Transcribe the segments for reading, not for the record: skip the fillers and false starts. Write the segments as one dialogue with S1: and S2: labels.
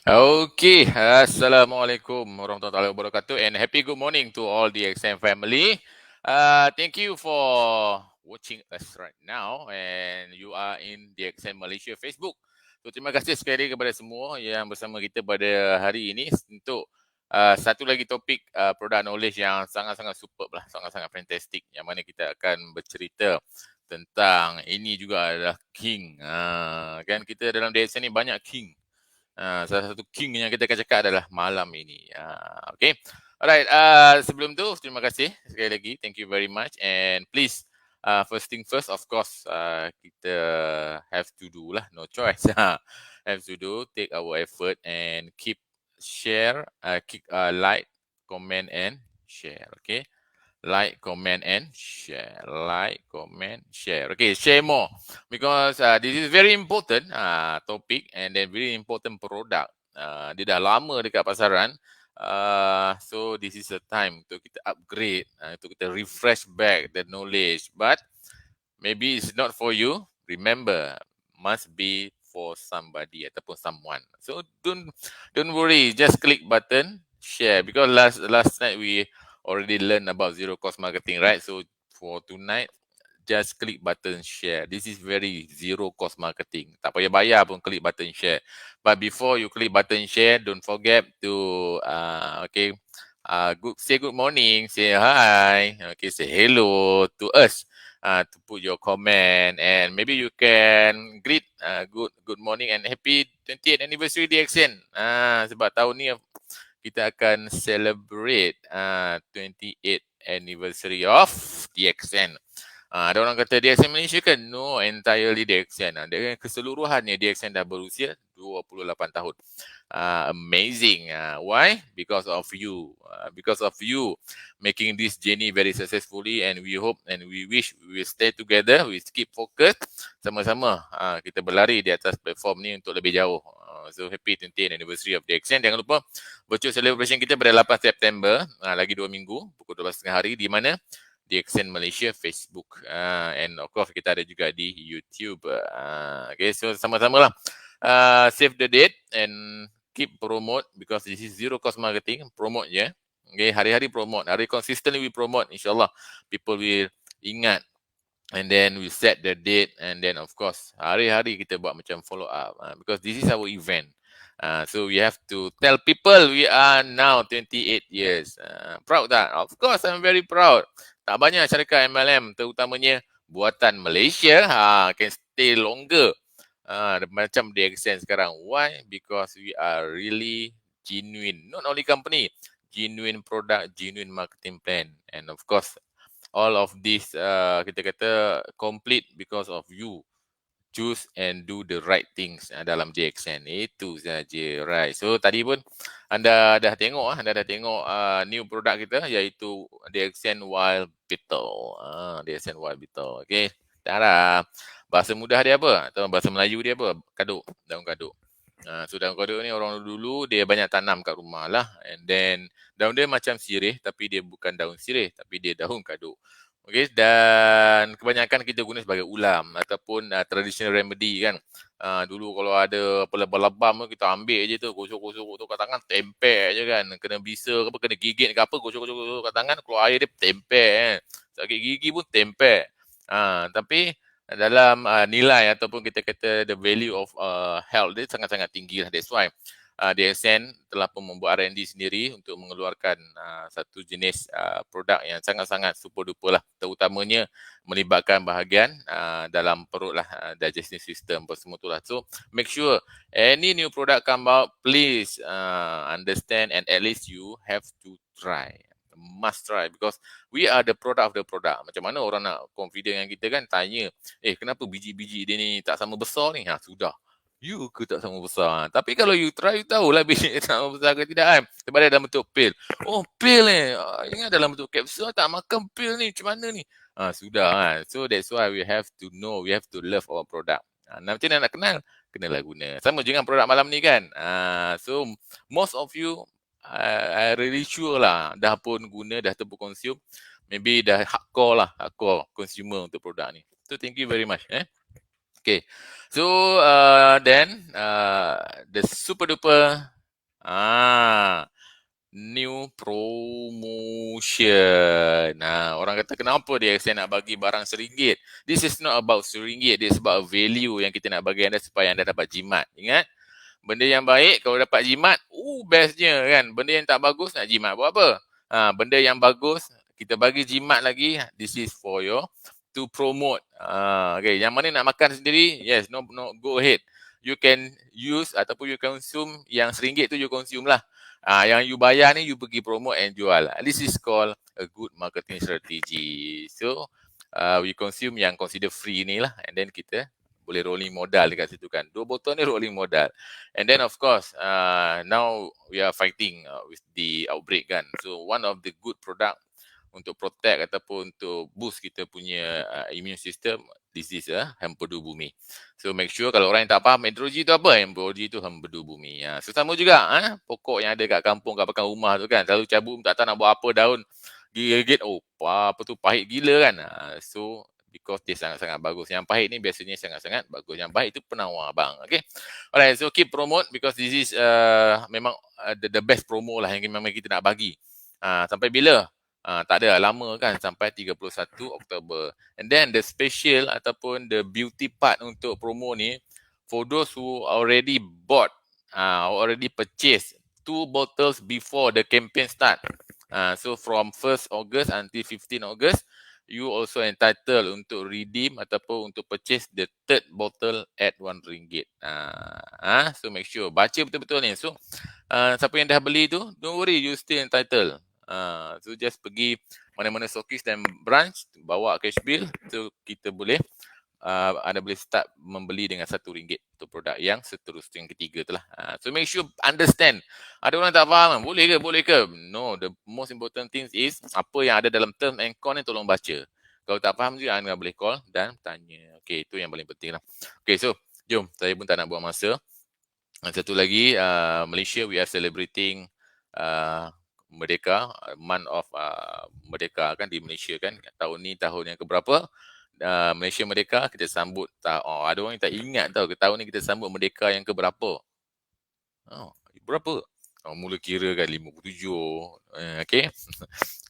S1: Okay, Assalamualaikum warahmatullahi wabarakatuh and happy good morning to all the XM family. Thank you for watching us right now and you are in the XM Malaysia Facebook. So terima kasih sekali kepada semua yang bersama kita pada hari ini untuk satu lagi topik product knowledge yang sangat-sangat superb lah, sangat-sangat fantastic yang mana kita akan bercerita tentang ini juga adalah king. Kan kita dalam DXM ni banyak king. Salah satu king yang kita akan cakap adalah malam ini. Okay. Alright. Sebelum tu, terima kasih sekali lagi. Thank you very much. And please, first thing first, of course, kita have to do lah. No choice. Have to do. Take our effort and keep share, keep like, comment and share. Okay. Like, comment and share. Like, comment, share. Okay, share more because this is very important topic and then very important product. Dia dah lama dekat pasaran. So this is a time untuk kita upgrade, untuk kita refresh back the knowledge. But maybe it's not for you. Remember, must be for somebody ataupun someone. So don't worry, just click button share because last night we already learned about zero cost marketing, right? So for tonight, just click button share. This is very zero cost marketing. Tak payah bayar pun klik button share. But before you click button share, don't forget to say good morning, say hi, okay, say hello to us. To put your comment and maybe you can greet good morning and happy 20th anniversary DXN. Sebab tahun ni kita akan celebrate 28th anniversary of DXN. Ada orang kata DXN Malaysia kan? No, entirely DXN. Dengan keseluruhannya DXN dah berusia 28 tahun. Amazing. Why? Because of you. Because of you making this journey very successfully and we hope and we wish we will stay together, we keep focus sama-sama kita berlari di atas platform ni untuk lebih jauh. So happy 20th anniversary of DXN. Jangan lupa virtual celebration kita pada 8 September, lagi 2 minggu, pukul 12.30 hari di mana? DXN Malaysia Facebook and of course kita ada juga di YouTube. Okay, so sama-sama lah save the date and keep promote because this is zero cost marketing. Promote je. Okay, hari-hari promote. Hari consistently we promote. InsyaAllah people will ingat. And then we set the date and then of course hari-hari kita buat macam follow up because this is our event. So we have to tell people we are now 28 years. Proud tak? Of course I'm very proud. Tak banyak syarikat MLM terutamanya buatan Malaysia can stay longer macam DXN sekarang. Why? Because we are really genuine. Not only company, genuine product, genuine marketing plan. And of course, all of this kita kata complete because of you. Choose and do the right things dalam DXN. Itu saja. Right. So tadi pun anda dah tengok new produk kita iaitu DXN Wild Beetle. DXN Wild Beetle. Okay. Dah. Bahasa mudah dia apa? Atau bahasa Melayu dia apa? Kaduk. Daun kaduk. So daun kaduk ni orang dulu dia banyak tanam kat rumah lah. And then daun dia macam sirih tapi dia bukan daun sirih tapi dia daun kaduk. Okay, dan kebanyakan kita guna sebagai ulam ataupun traditional remedy kan. Dulu kalau ada apa lebam-lebam kita ambil je tu, gosok-gosok tu kat tangan, tempel je kan. Kena bisa ke apa, kena gigit ke apa, gosok-gosok kat tangan, keluar air dia tempel kan. Sakit gigi pun tempel. Tapi dalam nilai ataupun kita kata the value of health dia sangat-sangat tinggi lah. That's why DXN telah pun membuat R&D sendiri untuk mengeluarkan satu jenis produk yang sangat-sangat super duper lah, terutamanya melibatkan bahagian dalam perut lah, digestive system apa semua tu lah. So make sure any new product come out, please understand and at least you have to try. Must try because we are the product of the product. Macam mana orang nak confident dengan kita kan, tanya, kenapa biji-biji dia ni tak sama besar ni? Sudah. You ke tak sama besar. Tapi kalau you try, you tahulah biji tak sama besar ke tidak kan. Sebab dia dalam bentuk pil. Oh, pil ni. Ingat dalam bentuk kapsul tak makan pil ni. Macam mana ni? Sudah kan. So that's why we have to know, we have to love our product. Macam mana nak kenal? Kenalah guna. Sama je dengan produk malam ni kan. So most of you, I really sure lah dah pun guna, dah terpun consume. Maybe dah hardcore consumer untuk produk ni. So thank you very much. Okay. So then the super duper New promotion. Orang kata kenapa dia saya nak bagi barang RM1? This is not about RM1. This is about value yang kita nak bagi anda supaya anda dapat jimat. Ingat? Benda yang baik kalau dapat jimat, bestnya kan. Benda yang tak bagus nak jimat buat apa? Benda yang bagus kita bagi jimat lagi. This is for your to promote. Okay, yang mana nak makan sendiri? Yes, no, go ahead. You can use ataupun you consume yang RM1 tu you consume lah. Yang you bayar ni you pergi promote and jual. This is called a good marketing strategy. So, we consume yang consider free ni lah, and then kita boleh rolling modal dekat situ kan. 2 botol ni rolling modal. And then of course, now we are fighting with the outbreak kan. So one of the good product untuk protect ataupun untuk boost kita punya immune system, this is hempedu bumi. So make sure kalau orang yang tak faham hempedu tu apa, hempedu tu hempedu bumi. So sama juga pokok yang ada kat kampung, kat belakang rumah tu kan, selalu cabut tak tahu nak buat apa, daun gigit, apa tu pahit gila kan. So because dia sangat-sangat bagus. Yang pahit ni biasanya sangat-sangat bagus. Yang baik tu penawar bang. Okay. Alright, so keep promote because this is memang the best promo lah yang memang kita nak bagi. Sampai bila? Tak ada lama kan, sampai 31 Oktober. And then the special ataupun the beauty part untuk promo ni, for those who already bought, already purchased 2 bottles before the campaign start. So from 1st August until 15 August, you also entitled untuk redeem ataupun untuk purchase the 3rd bottle at RM1. So make sure baca betul-betul ni. So siapa yang dah beli tu, don't worry, you still entitled. So just pergi mana-mana stokis dan branch, bawa cash bill, so kita boleh anda boleh start membeli dengan RM1 untuk produk yang seterusnya, yang ketiga tu lah. So make sure understand. Ada orang tak faham, boleh ke? No, the most important thing is apa yang ada dalam term and con ni tolong baca. Kalau tak faham juga anda boleh call dan tanya. Okay, itu yang paling penting lah. Okay, so jom, saya pun tak nak buang masa. Satu lagi, Malaysia, we are celebrating Merdeka, month of Merdeka kan di Malaysia kan. Tahun ni tahun yang keberapa? Malaysia Merdeka, kita sambut. Ada orang yang tak ingat tau, tahun ni kita sambut Merdeka yang keberapa? Berapa? Mula kira kan 57, okay.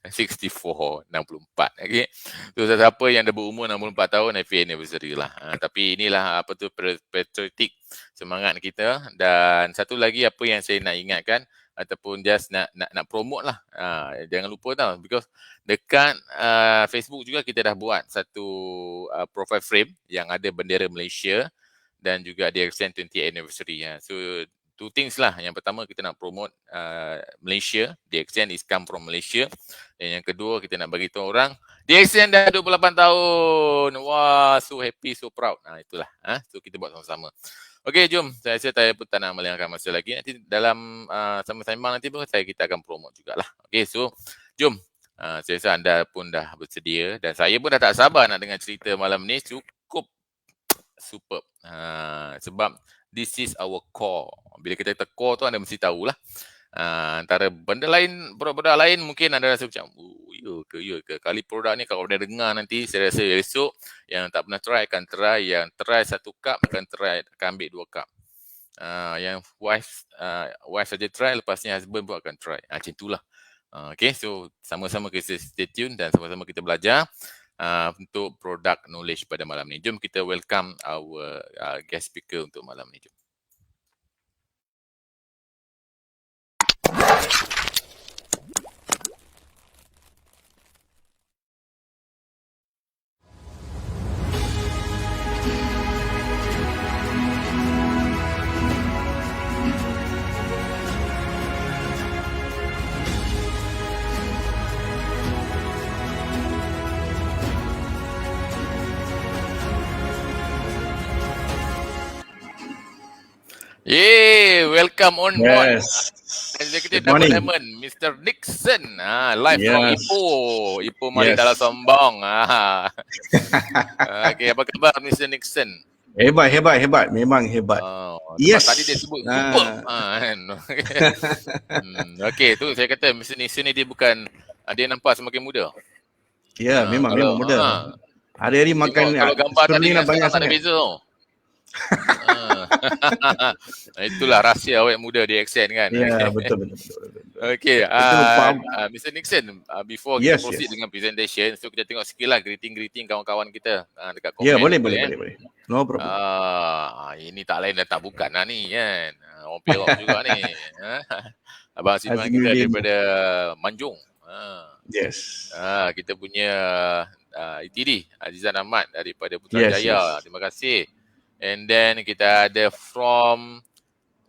S1: 64, 64, okay. So siapa yang dah berumur 64 tahun, happy anniversary lah. Tapi inilah apa tu patriotic semangat kita. Dan satu lagi apa yang saya nak ingatkan ataupun just nak promote lah. Jangan lupa tau, because dekat Facebook juga kita dah buat satu profile frame yang ada bendera Malaysia dan juga dia extend 20th anniversary. So 2 things lah. Yang pertama kita nak promote Malaysia, the extend is come from Malaysia. Dan yang kedua kita nak bagi tahu orang the extend dah 28 tahun. Wah, so happy, so proud. Itulah. So kita buat sama-sama. Okey, jom. Saya rasa saya pun tak nak melengahkan masa lagi. Nanti dalam sembang nanti pun kita akan promote jugalah. Okey, so jom. Saya rasa anda pun dah bersedia dan saya pun dah tak sabar nak dengar cerita malam ni. Cukup superb. Sebab this is our core. Bila kita kata core tu anda mesti tahulah. Antara benda lain, produk-produk lain mungkin anda rasa macam ya ke. Kali produk ni kalau anda dengar nanti, saya rasa esok yang tak pernah try akan try, yang try 1 cup akan ambil 2 cup. Yang wife saja try, lepasnya husband pun akan try. Macam itulah. Okay, so sama-sama kita stay tune dan sama-sama kita belajar untuk product knowledge pada malam ni. Jom kita welcome our guest speaker untuk malam ni. Jom. Welcome on board. Executive Department, Mr. Nixon. Live from Ipoh mari dalam sombong. Okay, apa khabar Mr. Nixon?
S2: Hebat. Memang hebat.
S1: Tadi dia sebut super. Okay, tu saya kata Mr. Nixon ni dia bukan, dia nampak semakin muda.
S2: Memang muda. Hari-hari makan
S1: kalau gambar tadi dengan sekarang tak ada beza tau. Itulah rahsia awet muda di Accent kan.
S2: Ya, betul.
S1: Okay,
S2: Itu faham.
S1: Mr. Nixon, before kita
S2: Yes.
S1: proceed dengan presentation, so kita tengok sikit lah greeting kawan-kawan kita dekat
S2: Ya,
S1: komen.
S2: boleh. No problem.
S1: Ini tak lain dan tak bukan lah ni kan. Orang Perak juga ni. Abang Sidwan kita
S2: Azmiuddin.
S1: daripada Manjung.
S2: Yes.
S1: Kita punya ETD Azizan Ahmad daripada Putrajaya. Terima kasih. And then kita ada from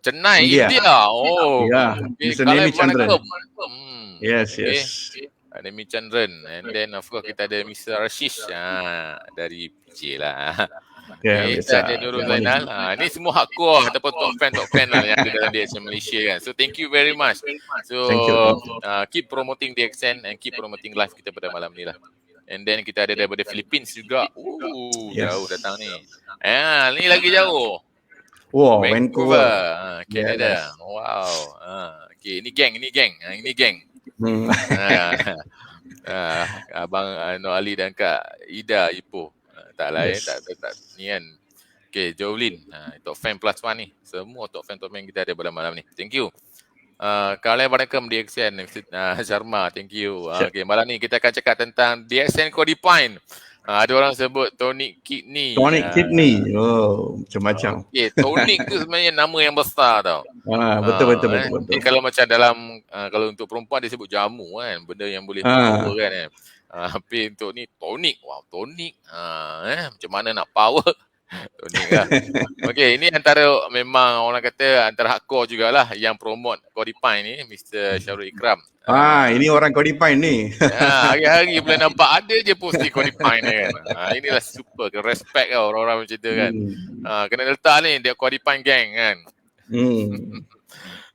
S1: Chennai, India. Oh,
S2: yeah. Mr. Nemi Chandran. Yes.
S1: Ada Nemi Chandran. And then of course kita ada Mr. Rashish dari PJ lah. Kita ada Nurul Zainal. Ini semua hardcore ataupun top fan lah yang ada dalam DXN Malaysia kan. So thank you very much. So keep promoting DXN and keep promoting live kita pada malam ni lah. And then kita ada daripada Philippines juga. Jauh datang ni. Ni lagi jauh.
S2: Wow,
S1: Vancouver, Canada. Yes. Wow. Okay, ini geng. Abang Nur Ali dan Kak Ida Ipoh. Tak lain, tak ni kan. Okay, Jolin. Top fan plus one ni. Semua top fan kita ada pada malam ni. Thank you. Kalian Waalaikumsalam DXN Sharma, thank you. Okay, malam ni kita akan cakap tentang DXN Cordypine. Ada orang sebut tonic kidney.
S2: Macam-macam.
S1: Okay, tonic tu sebenarnya nama yang besar tau.
S2: Betul.
S1: Kalau macam dalam kalau untuk perempuan dia sebut jamu kan, benda yang boleh power kan. Tapi untuk ni tonic. Wow, tonic. Macam mana nak power? Tonic lah. Okay, ini antara memang orang kata antara hardcore jugalah yang promote Cordypine ni, Mr. Syarul Ikram.
S2: Ini orang Cordypine ni.
S1: Hari-hari boleh nampak ada je posting Cordypine ni kan. Inilah super, respect lah orang-orang macam tu kan. Kena letak ni, dia Cordypine gang kan.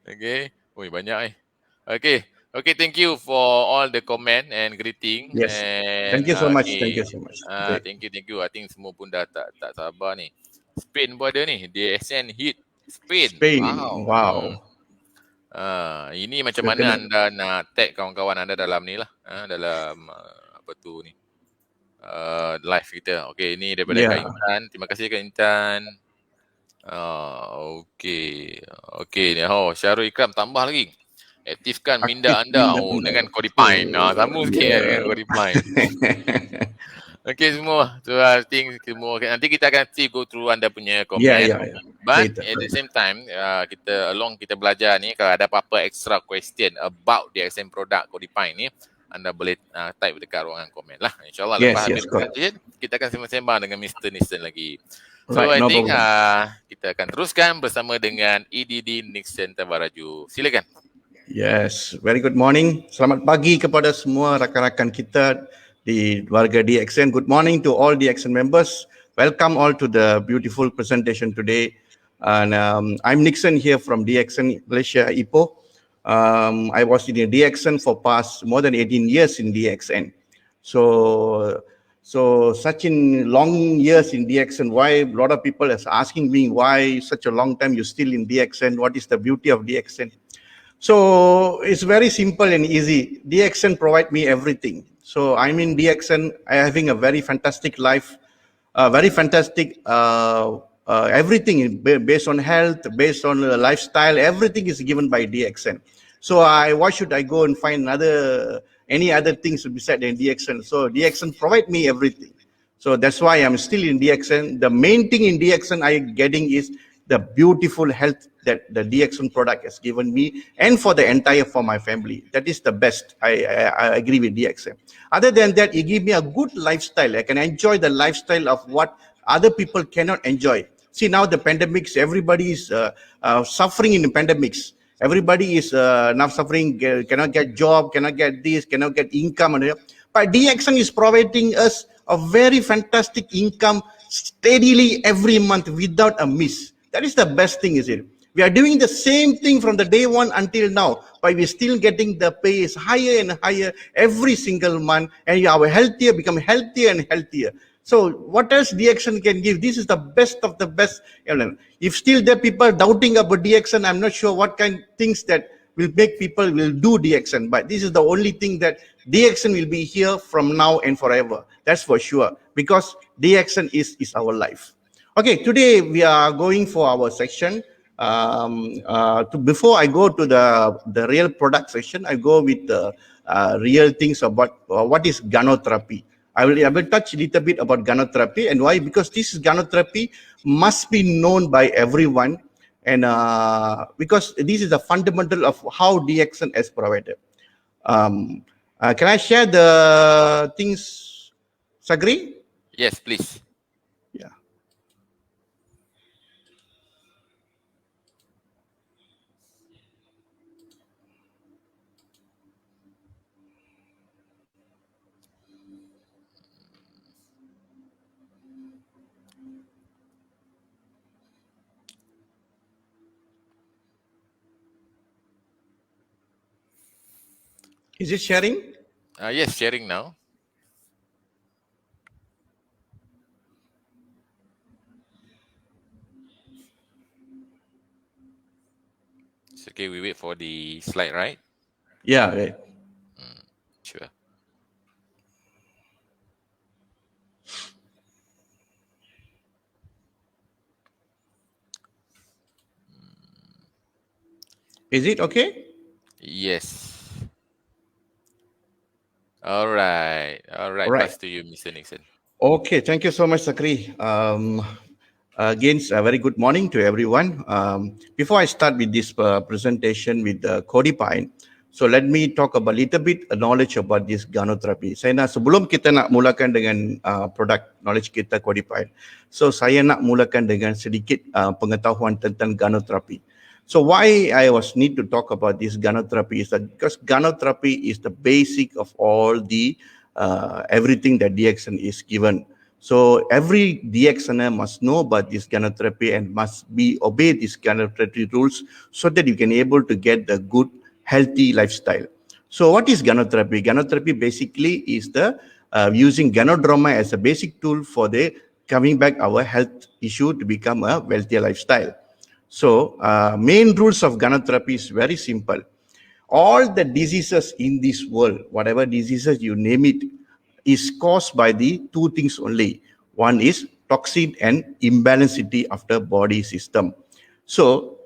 S1: Okay. Banyak ni. Okay, thank you for all the comment and greeting.
S2: Yes.
S1: And,
S2: thank you so much.
S1: Thank you. I think semua pun dah tak sabar ni. Spain pun ada ni. DXN hit Spain.
S2: Wow.
S1: Ini macam mana anda nak tag kawan-kawan anda dalam ni lah. Dalam apa tu ni. Live kita. Okay, ni daripada Kak Intan. Terima kasih Kak Intan. Okay, ni. Syarul Ikram tambah lagi. Aktifkan minda anda dengan Cordypine. Sama sikit kan dengan Cordypine. Okay semua. So I think semua nanti kita akan go through anda punya komen. But at the same time kita belajar ni, kalau ada apa-apa extra question about the XM product Cordypine ni, anda boleh type dekat ruangan komen lah. InsyaAllah lepas habis kita akan sembang-sembang dengan Mr. Nixon lagi. So I think kita akan teruskan bersama dengan EDD Nixon Tabaraju. Silakan.
S2: Yes, very good morning. Selamat pagi kepada semua rakan-rakan kita di warga DXN. Good morning to all DXN members. Welcome all to the beautiful presentation today. And I'm Nixon here from DXN Malaysia, Ipoh. I was in DXN for past more than 18 years in DXN. So such in long years in DXN, why a lot of people is asking me why such a long time you still in DXN? What is the beauty of DXN? So it's very simple and easy. DXN provide me everything. So I'm in DXN, having a very fantastic life, everything based on health, based on lifestyle, everything is given by DXN. So why should I go and find any other things beside than DXN? So DXN provide me everything. So that's why I'm still in DXN. The main thing in DXN I'm getting is the beautiful health that the DXN product has given me and for my family. That is the best. I agree with DXN. Other than that, it gives me a good lifestyle. I can enjoy the lifestyle of what other people cannot enjoy. See, now the pandemics, everybody is suffering in the pandemics. Everybody is now suffering, cannot get job, cannot get this, cannot get income. But DXN is providing us a very fantastic income steadily every month without a miss. That is the best thing, is it? We are doing the same thing from the day one until now, but we're still getting the pay is higher and higher every single month, and our healthier become healthier and healthier. So what else DXN can give? This is the best of the best. If still there are people doubting about DXN, I'm not sure what kind of things that will make people will do DXN, but this is the only thing that DXN will be here from now and forever. That's for sure, because DXN is our life. Okay, today we are going for our section. Before I go to the real product section, I go with the real things about what is gynotherapy. I will touch a little bit about gynotherapy and why, because this gynotherapy must be known by everyone, and because this is the fundamental of how DXN is provided. Can I share the things, Sagri?
S1: Yes, please.
S2: Yeah. Is it sharing?
S1: Yes, sharing now. It's okay. We wait for the slide, right?
S2: Yeah, right.
S1: Sure.
S2: Is it okay?
S1: Yes. All right. All
S2: All
S1: right.
S2: right.
S1: Pass to you, Mr. Nixon.
S2: Okay, thank you so much, Sakri. Again, a very good morning to everyone. Before I start with this presentation with Cordypine, so let me talk about little bit knowledge about this gynotherapy. Sebelum kita nak mulakan dengan produk knowledge kita Cordypine, so saya nak mulakan dengan sedikit pengetahuan tentang gynotherapy. So why I was need to talk about this gynotherapy is that because gynotherapy is the basic of all the everything that DXN is given. So every DXNer must know about this gynotherapy and must be obey these gynotherapy rules so that you can able to get the good healthy lifestyle. So what is gynotherapy? Gynotherapy basically is the using gynodrama as a basic tool for the coming back our health issue to become a wealthier lifestyle. So main rules of gynotherapy is very simple. All the diseases in this world, whatever diseases you name it, is caused by the two things only. One is toxin and imbalancity of the body system. So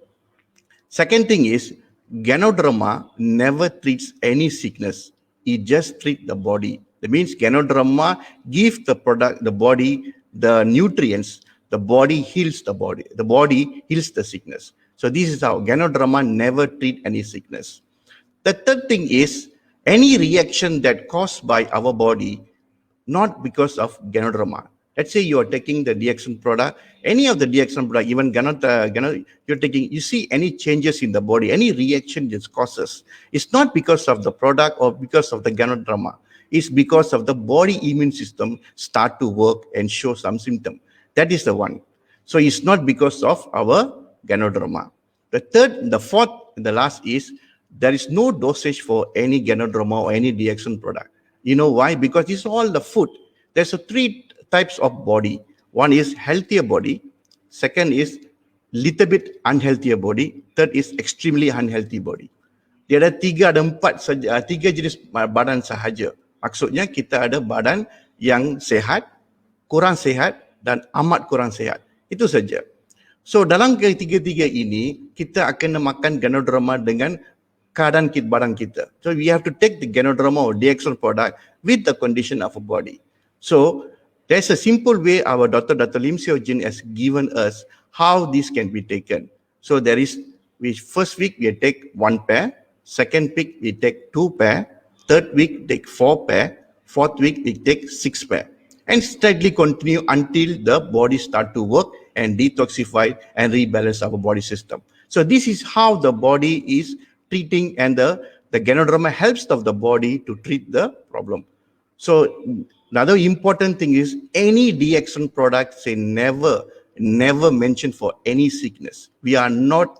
S2: second thing is gynoderma never treats any sickness. It just treats the body. That means gynoderma gives the product, the body, the nutrients. The body heals the body. The body heals the sickness. So this is how gynoderma never treat any sickness. The third thing is any reaction that caused by our body, not because of gynoderma. Let's say you are taking the DXN product, any of the DXN product, even you're taking, you see any changes in the body, any reaction this causes. It's not because of the product or because of the gynoderma. It's because of the body immune system start to work and show some symptom. That is the one. So it's not because of our gynoderma. The fourth, and the last is there is no dosage for any gynoderma or any DXN product. You know why? Because it's all the food. There's three types of body. One is healthier body. Second is little bit unhealthier body. Third is extremely unhealthy body. Dia ada tiga jenis badan sahaja. Maksudnya kita ada badan yang sehat, kurang sehat dan amat kurang sehat. Itu saja. So dalam ketiga-tiga ini, kita akan makan gynoderma dengan keadaan badan kita. So we have to take the gynoderma or DXL product with the condition of a body. So there's a simple way our Dr. Lim Seo Jin has given us how this can be taken. So there is, first week we take 1 pair, second week we take 2 pair, third week take 4 pair, fourth week we take 6 pair. And steadily continue until the body start to work and detoxify and rebalance our body system. So this is how the body is treating, and the gynoderma helps of the body to treat the problem. So another important thing is any DXN product say never mention for any sickness. We are not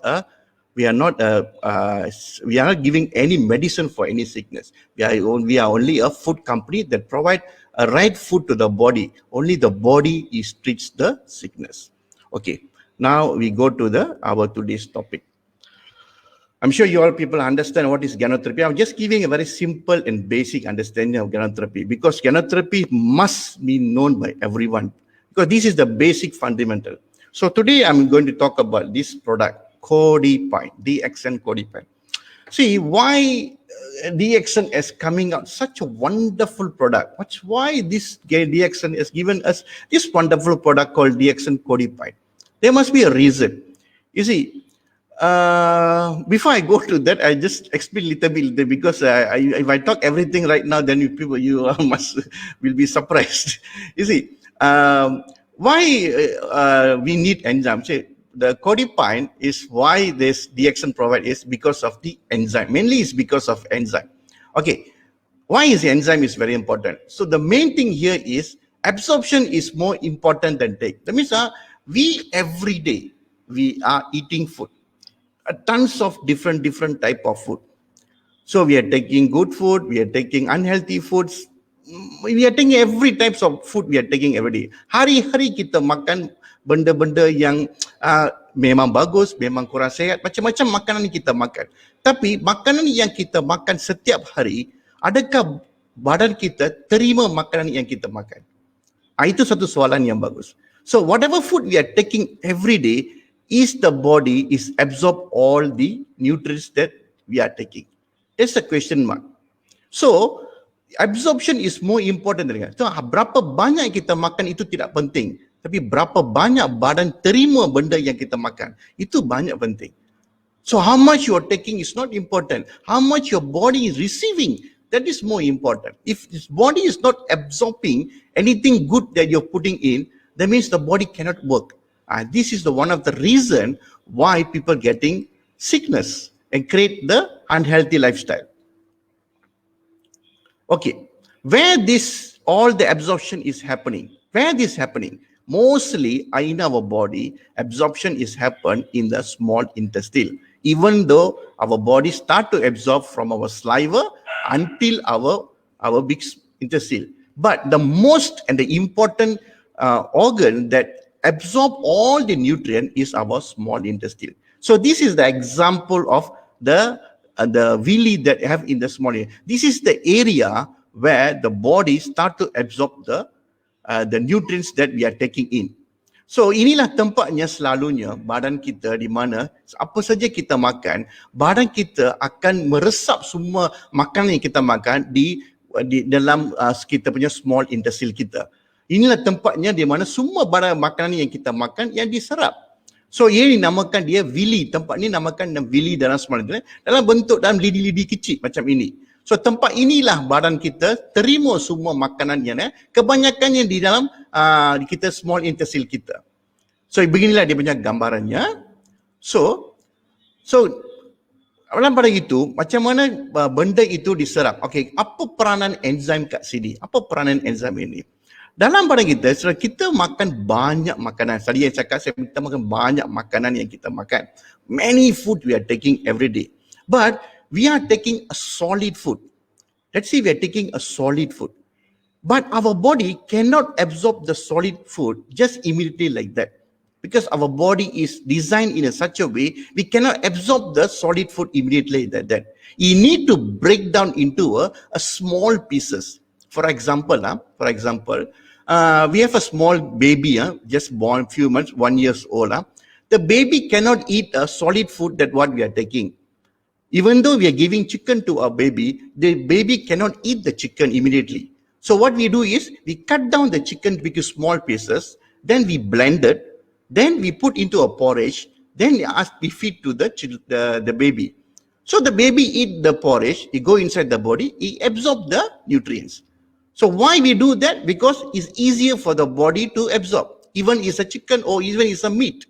S2: giving any medicine for any sickness. We are only a food company that provide a right food to the body. Only the body treats the sickness. Okay, now we go to our today's topic. I'm sure you all people understand what is gynotherapy. I'm just giving a very simple and basic understanding of gynotherapy because gynotherapy must be known by everyone. because this is the basic fundamental. So today I'm going to talk about this product, Cordypine, DXN Cordypine. See why DXN is coming out such a wonderful product. Why this DXN has given us this wonderful product called DXN Cordypine. There must be a reason. You see, before I go to that, I just explain a little bit because if I talk everything right now, then you must will be surprised. You see, why we need enzyme? See, the Cordypine is why this DXN provide is because of the enzyme. Mainly, it's because of enzyme. Okay, why is the enzyme is very important? So the main thing here is absorption is more important than take. That means we every day we are eating food, tons of different type of food. So we are taking good food, we are taking unhealthy foods, we are taking every types of food we are taking every day. Hari-hari kita makan benda-benda yang memang bagus, memang kurang sihat, macam-macam makanan yang kita makan. Tapi makanan yang kita makan setiap hari, adakah badan kita terima makanan yang kita makan? Itu satu soalan yang bagus. So whatever food we are taking every day, is the body is absorb all the nutrients that we are taking? That's a question mark. So absorption is more important than so, berapa banyak kita makan itu tidak penting, tapi berapa banyak badan terima benda yang kita makan itu banyak penting. So how much you are taking is not important. How much your body is receiving, that is more important. If this body is not absorbing anything good that you're putting in, that means the body cannot work. This is the one of the reason why people getting sickness and create the unhealthy lifestyle. Okay, where this all the absorption is happening, where this happening? Mostly in our body, absorption is happen in the small intestine. Even though our body start to absorb from our saliva until our big intestine, but the most and the important organ that absorb all the nutrient is our small intestine. So this is the example of the villi that have in the small intestine. This is the area where the body start to absorb the nutrients that we are taking in. So inilah tempatnya selalunya badan kita di mana apa saja kita makan, badan kita akan meresap semua makanan yang kita makan di dalam kita punya small intestine kita. Inilah tempatnya di mana semua barang makanan yang kita makan yang diserap. So ini namakan dia villi. Tempat ni namakan villi dalam small intestine dalam bentuk dalam lidi-lidi kecil macam ini. So tempat inilah badan kita terima semua makanan yang kebanyakannya di dalam kita small intestine kita. So beginilah dia punya gambarannya. So dalam pada itu macam mana benda itu diserap. Okey, apa peranan enzim kat sini? Apa peranan enzim ini? Dalam badan kita, setelah kita makan banyak makanan. Tadi yang cakap, kita makan banyak makanan yang kita makan. Many food we are taking every day. But we are taking a solid food. Let's say we are taking a solid food. But our body cannot absorb the solid food just immediately like that. Because our body is designed in such a way, we cannot absorb the solid food immediately like that. You need to break down into a small pieces. For example, we have a small baby, just born few months, 1 year old. The baby cannot eat a solid food that what we are taking. Even though we are giving chicken to our baby, the baby cannot eat the chicken immediately. So what we do is, we cut down the chicken into small pieces, then we blend it, then we put into a porridge, then we feed to the baby. So the baby eat the porridge, he go inside the body, he absorb the nutrients. So why we do that? Because it's easier for the body to absorb, even it's a chicken or even it's a meat.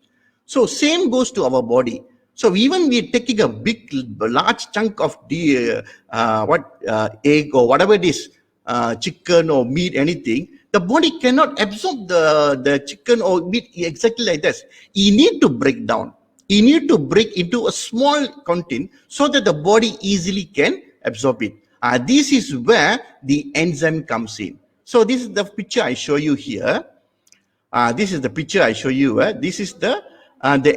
S2: So same goes to our body. So even we taking a large chunk of the egg or whatever it is, chicken or meat, anything, the body cannot absorb the chicken or meat exactly like this. You need to break down. You need to break into a small content so that the body easily can absorb it. This is where the enzyme comes in. So this is the picture I show you here. This is the picture I show you. This is the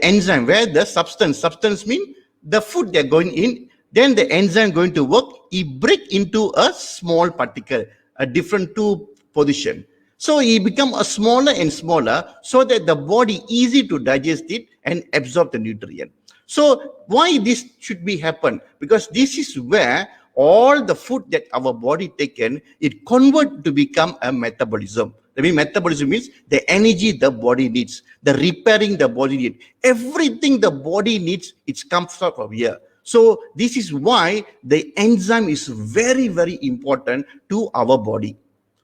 S2: enzyme where the substance means the food they're going in. Then the enzyme going to work. It break into a small particle, a different two position. So it become a smaller and smaller so that the body easy to digest it and absorb the nutrient. So why this should be happen? Because this is where all the food that our body taken, it convert to become a metabolism. I mean, metabolism means the energy the body needs, the repairing the body needs. Everything the body needs, it comes out from here. So this is why the enzyme is very, very important to our body.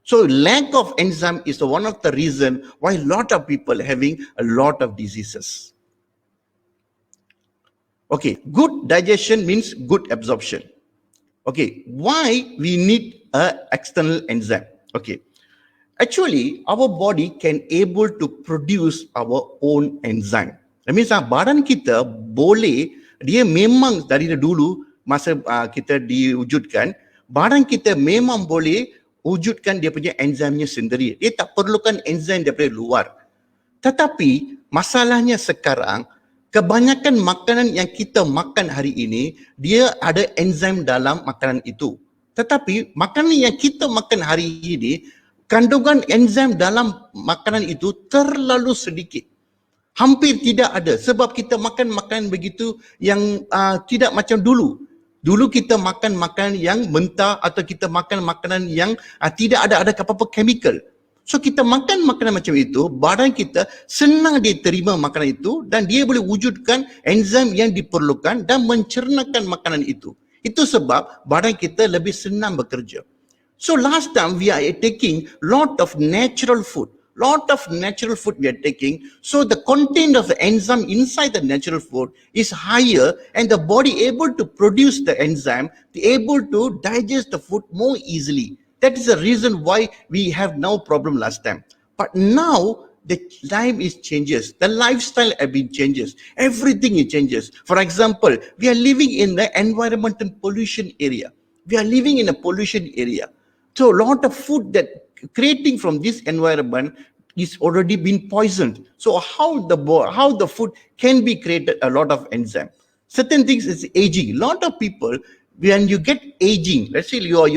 S2: So lack of enzyme is one of the reason why a lot of people having a lot of diseases. Okay, good digestion means good absorption. Okay, why we need a external enzyme? Okay, actually our body can able to produce our own enzyme. That means badan kita boleh, dia memang dari dulu masa kita diwujudkan, badan kita memang boleh wujudkan dia punya enzimnya sendiri. Dia tak perlukan enzim daripada luar. Tetapi masalahnya sekarang, kebanyakan makanan yang kita makan hari ini, dia ada enzim dalam makanan itu. Tetapi makanan yang kita makan hari ini, kandungan enzim dalam makanan itu terlalu sedikit. Hampir tidak ada sebab kita makan makanan begitu yang tidak macam dulu. Dulu kita makan makanan yang mentah atau kita makan makanan yang tidak ada apa-apa chemical. So kita makan makanan macam itu, badan kita senang dia terima makanan itu dan dia boleh wujudkan enzim yang diperlukan dan mencernakan makanan itu. Itu sebab badan kita lebih senang bekerja. So last time we are taking lot of natural food. Lot of natural food we are taking. So the content of the enzyme inside the natural food is higher and the body able to produce the enzyme, able to digest the food more easily. That is the reason why we have no problem last time. But now the time is changes. The lifestyle have been changes. Everything is changes. For example, we are living in the environmental pollution area. We are living in a pollution area. So a lot of food that creating from this environment is already been poisoned. So how the food can be created a lot of enzyme. Certain things is aging. A lot of people, when you get aging, let's say your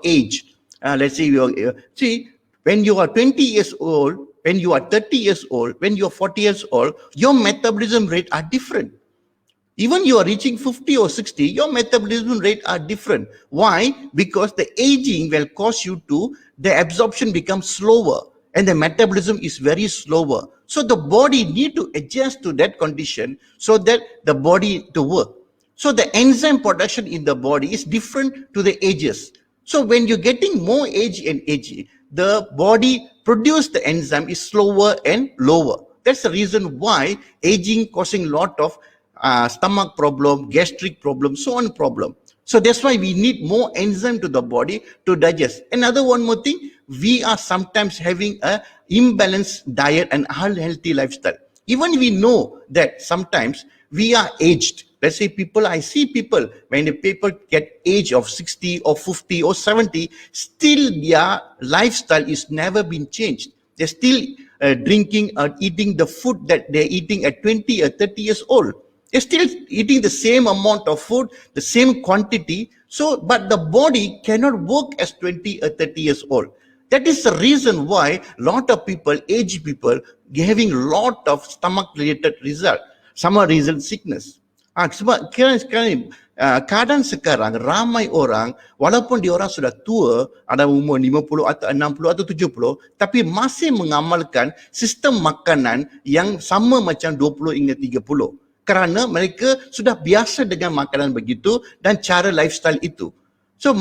S2: age, let's say when you are 20 years old, when you are 30 years old, when you are 40 years old, your metabolism rate are different. Even you are reaching 50 or 60, your metabolism rate are different. Why? Because the aging will cause you to, the absorption becomes slower and the metabolism is very slower. So the body need to adjust to that condition so that the body to work. So the enzyme production in the body is different to the ages. So when you're getting more age and age, the body produce the enzyme is slower and lower. That's the reason why aging causing a lot of stomach problem, gastric problem, so on problem. So that's why we need more enzyme to the body to digest. Another one more thing, we are sometimes having a imbalanced diet and unhealthy lifestyle. Even we know that sometimes we are aged. Let's say I see people, when the people get age of 60 or 50 or 70, still their lifestyle is never been changed. They're still drinking or eating the food that they're eating at 20 or 30 years old. They're still eating the same amount of food, the same quantity. So, but the body cannot work as 20 or 30 years old. That is the reason why a lot of people, aged people, having a lot of stomach-related result. Some result sickness. Sebab keadaan sekarang ramai orang, walaupun dia orang sudah tua, ada umur 50 atau 60 atau 70, tapi masih mengamalkan sistem makanan yang sama macam 20 hingga 30. Kerana mereka sudah biasa dengan makanan begitu dan cara lifestyle itu. So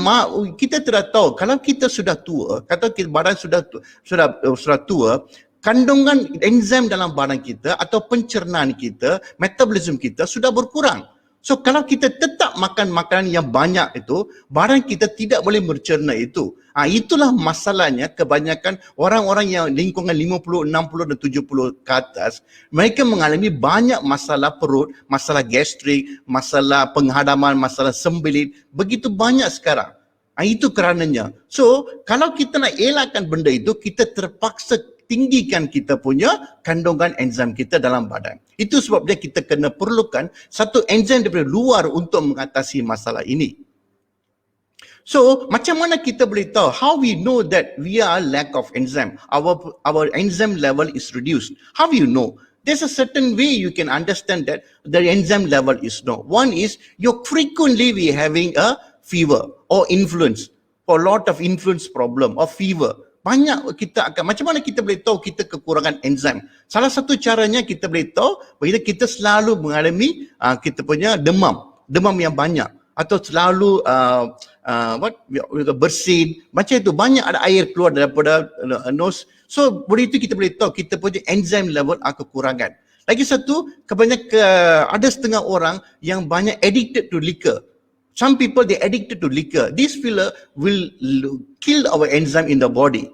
S2: kita tidak tahu kalau kita sudah tua, kata kita badan sudah tua, kandungan enzim dalam badan kita atau pencernaan kita, metabolism kita sudah berkurang. So kalau kita tetap makan makanan yang banyak itu, badan kita tidak boleh mencerna itu. Itulah masalahnya kebanyakan orang-orang yang lingkungan 50, 60 dan 70 ke atas, mereka mengalami banyak masalah perut, masalah gastrik, masalah penghadaman, masalah sembelit, begitu banyak sekarang. Itu kerananya. So kalau kita nak elakkan benda itu, kita terpaksa tinggikan kita punya kandungan enzim kita dalam badan. Itu sebabnya kita kena perlukan satu enzim daripada luar untuk mengatasi masalah ini. So, macam mana kita boleh tahu? How we know that we are lack of enzyme? Our enzyme level is reduced. How you know? There's a certain way you can understand that the enzyme level is low. One is you're frequently we having a fever or influence, or lot of influence problem or fever. Banyak kita akan, macam mana kita boleh tahu kita kekurangan enzim? Salah satu caranya kita boleh tahu bila kita selalu mengalami kita punya demam yang banyak, atau selalu bersin, macam itu banyak ada air keluar daripada nose. So boleh itu kita boleh tahu kita punya enzim level kekurangan. Lagi satu, ada setengah orang yang banyak addicted to liquor. Some people they addicted to liquor. This filler will kill our enzyme in the body.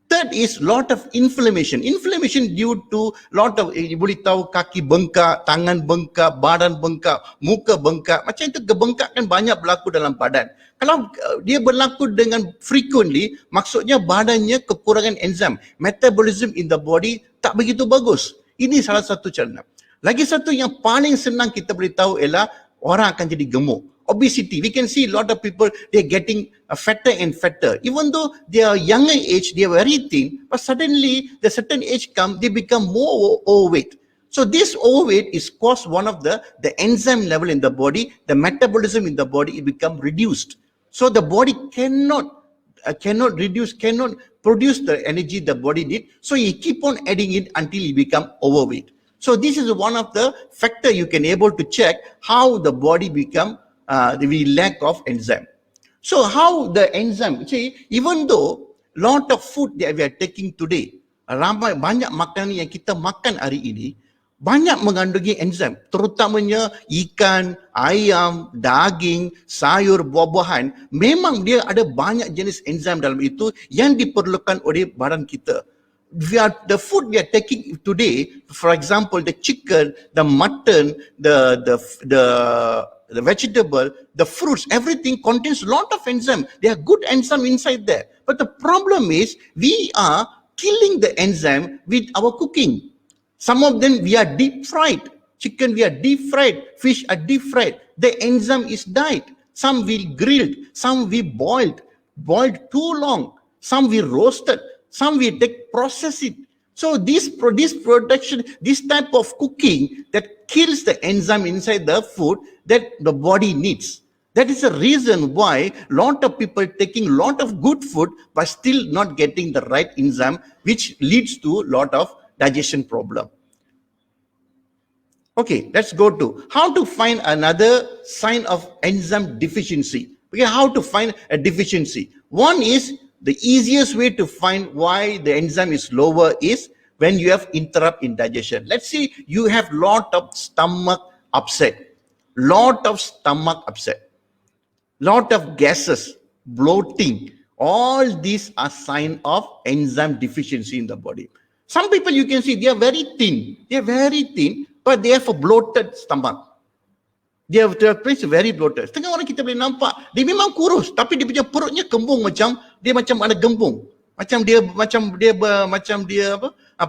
S2: Third is lot of inflammation. Inflammation due to lot of, boleh tahu kaki bengkak, tangan bengkak, badan bengkak, muka bengkak. Macam itu kebengkakan banyak berlaku dalam badan. Kalau dia berlaku dengan frequently, maksudnya badannya kekurangan enzim. Metabolism in the body tak begitu bagus. Ini salah satu cara. Lagi satu yang paling senang kita boleh tahu ialah orang akan jadi gemuk. Obesity. We can see a lot of people, they're getting fatter and fatter. Even though they are younger age, they are very thin, but suddenly the certain age come, they become more overweight. So this overweight is caused one of the enzyme level in the body, the metabolism in the body, it become reduced. So the body cannot produce the energy the body need. So you keep on adding it until you become overweight. So this is one of the factor you can able to check how the body become the lack of enzyme. So how the enzyme, see, even though lot of food that we are taking today, banyak makanan yang kita makan hari ini, banyak mengandungi enzim, terutamanya ikan, ayam, daging, sayur, buah-buahan, memang dia ada banyak jenis enzim dalam itu yang diperlukan oleh badan kita. The food we are taking today, for example, the chicken, the mutton, the vegetable, the fruits, everything contains a lot of enzyme. There are good enzyme inside there. But the problem is we are killing the enzyme with our cooking. Some of them we are deep fried. Chicken we are deep fried. Fish are deep fried. The enzyme is died. Some we grilled. Some we boiled too long. Some we roasted. Some we process it. So this production, this type of cooking that kills the enzyme inside the food that the body needs. That is the reason why lot of people taking lot of good food but still not getting the right enzyme, which leads to lot of digestion problem. Okay, let's go to how to find another sign of enzyme deficiency. Okay, how to find a deficiency. One is the easiest way to find why the enzyme is lower is when you have interrupt in digestion. Let's say you have lot of stomach upset, lot of gases, bloating. All these are sign of enzyme deficiency in the body. Some people you can see they are very thin, but they have a bloated stomach. Their place is very bloated. Setengah orang kita boleh nampak dia memang kurus, tapi dia punya perutnya kembung macam ada gembung. Macam dia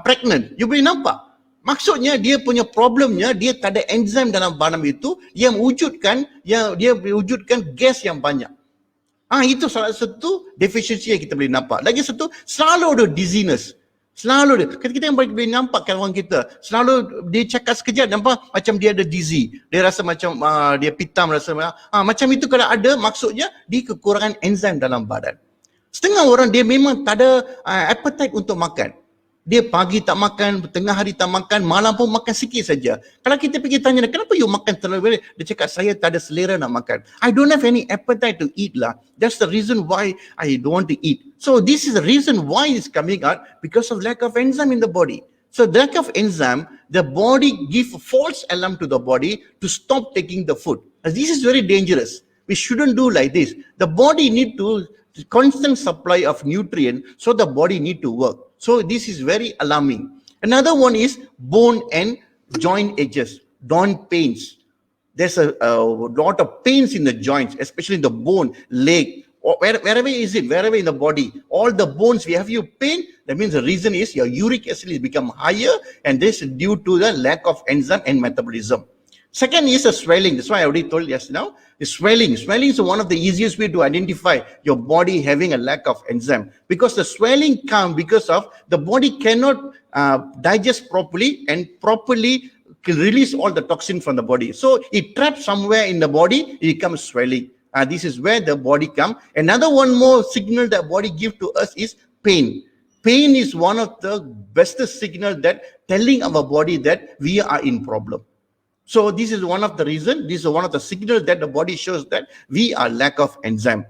S2: pregnant. You boleh nampak. Maksudnya dia punya problemnya dia tak ada enzim dalam badan itu yang wujudkan gas yang banyak. Itu salah satu deficiency yang kita boleh nampak. Lagi satu, selalu ada dizziness. Selalu ada. Kita yang boleh nampak kawan kita, selalu dia cakap sekejap nampak macam dia ada dizzy. Dia rasa macam dia pitam, rasa macam itu. Kalau ada, maksudnya dia kekurangan enzim dalam badan. Setengah orang dia memang tak ada appetite untuk makan. Dia pagi tak makan, tengah hari tak makan, malam pun makan sikit saja. Kalau kita pergi tanya, kenapa you makan terlalu banyak? Dia cakap, saya tak ada selera nak makan. I don't have any appetite to eat lah. That's the reason why I don't want to eat. So this is the reason why it's coming out, because of lack of enzyme in the body. So lack of enzyme, the body give false alarm to the body to stop taking the food. And this is very dangerous. We shouldn't do like this. The body need to constant supply of nutrient, so the body need to work. So this is very alarming. Another one is bone and joint edges, joint pains. There's a lot of pains in the joints, especially in the bone, leg, or wherever in the body. All the bones, we have you pain, that means the reason is your uric acid has become higher, and this is due to the lack of enzyme and metabolism. Second is a swelling. That's why I already told you just now. The swelling. Swelling is one of the easiest way to identify your body having a lack of enzyme, because the swelling comes because of the body cannot digest properly and properly release all the toxin from the body. So it traps somewhere in the body, it becomes swelling. This is where the body comes. Another one more signal that body give to us is pain. Pain is one of the best signal that telling our body that we are in problem. So this is one of the reason, this is one of the signals that the body shows that we are lack of enzyme.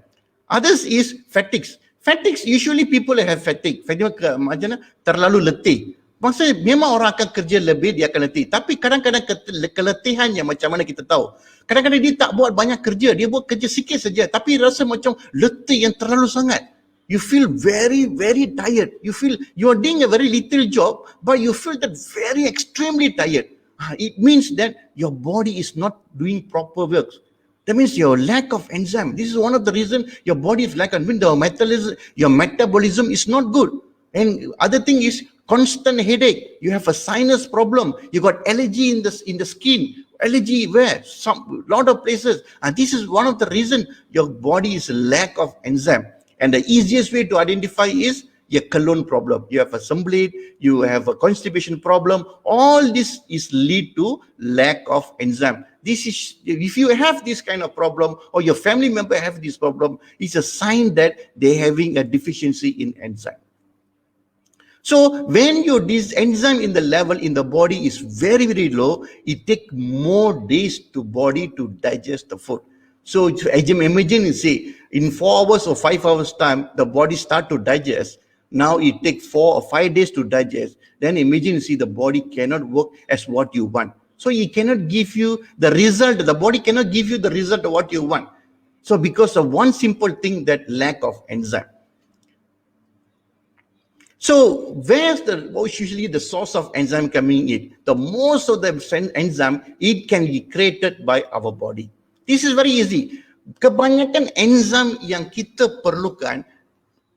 S2: Others is fatigues. Fatigues, usually people have fatigue. Fatigue macam mana? Terlalu letih. Maksudnya memang orang akan kerja lebih, dia akan letih. Tapi kadang-kadang keletihannya macam mana kita tahu. Kadang-kadang dia tak buat banyak kerja, dia buat kerja sikit saja. Tapi rasa macam letih yang terlalu sangat. You feel very, very tired. You feel you are doing a very little job, but you feel that very extremely tired. It means that your body is not doing proper work. That means your lack of enzyme. This is one of the reasons your body is lack of enzyme. Your metabolism is not good. And other thing is constant headache. You have a sinus problem. You got allergy in the skin. Allergy where? Some lot of places. And this is one of the reasons your body is lack of enzyme. And the easiest way to identify is a colon problem. You have a bleed, you have a constipation problem. All this is lead to lack of enzyme. This is, if you have this kind of problem or your family member have this problem, it's a sign that they're having a deficiency in enzyme. So when your this enzyme in the level in the body is very, very low, it takes more days to body to digest the food. So imagine, say, in 4 hours or 5 hours time, the body start to digest. Now it takes 4 or 5 days to digest. Then imagine, see, the body cannot work as what you want. So it cannot give you the result. The body cannot give you the result of what you want. So because of one simple thing, that lack of enzyme. So where's usually the source of enzyme coming in? The most of the enzyme, it can be created by our body. This is very easy. Kebanyakan enzyme yang kita perlukan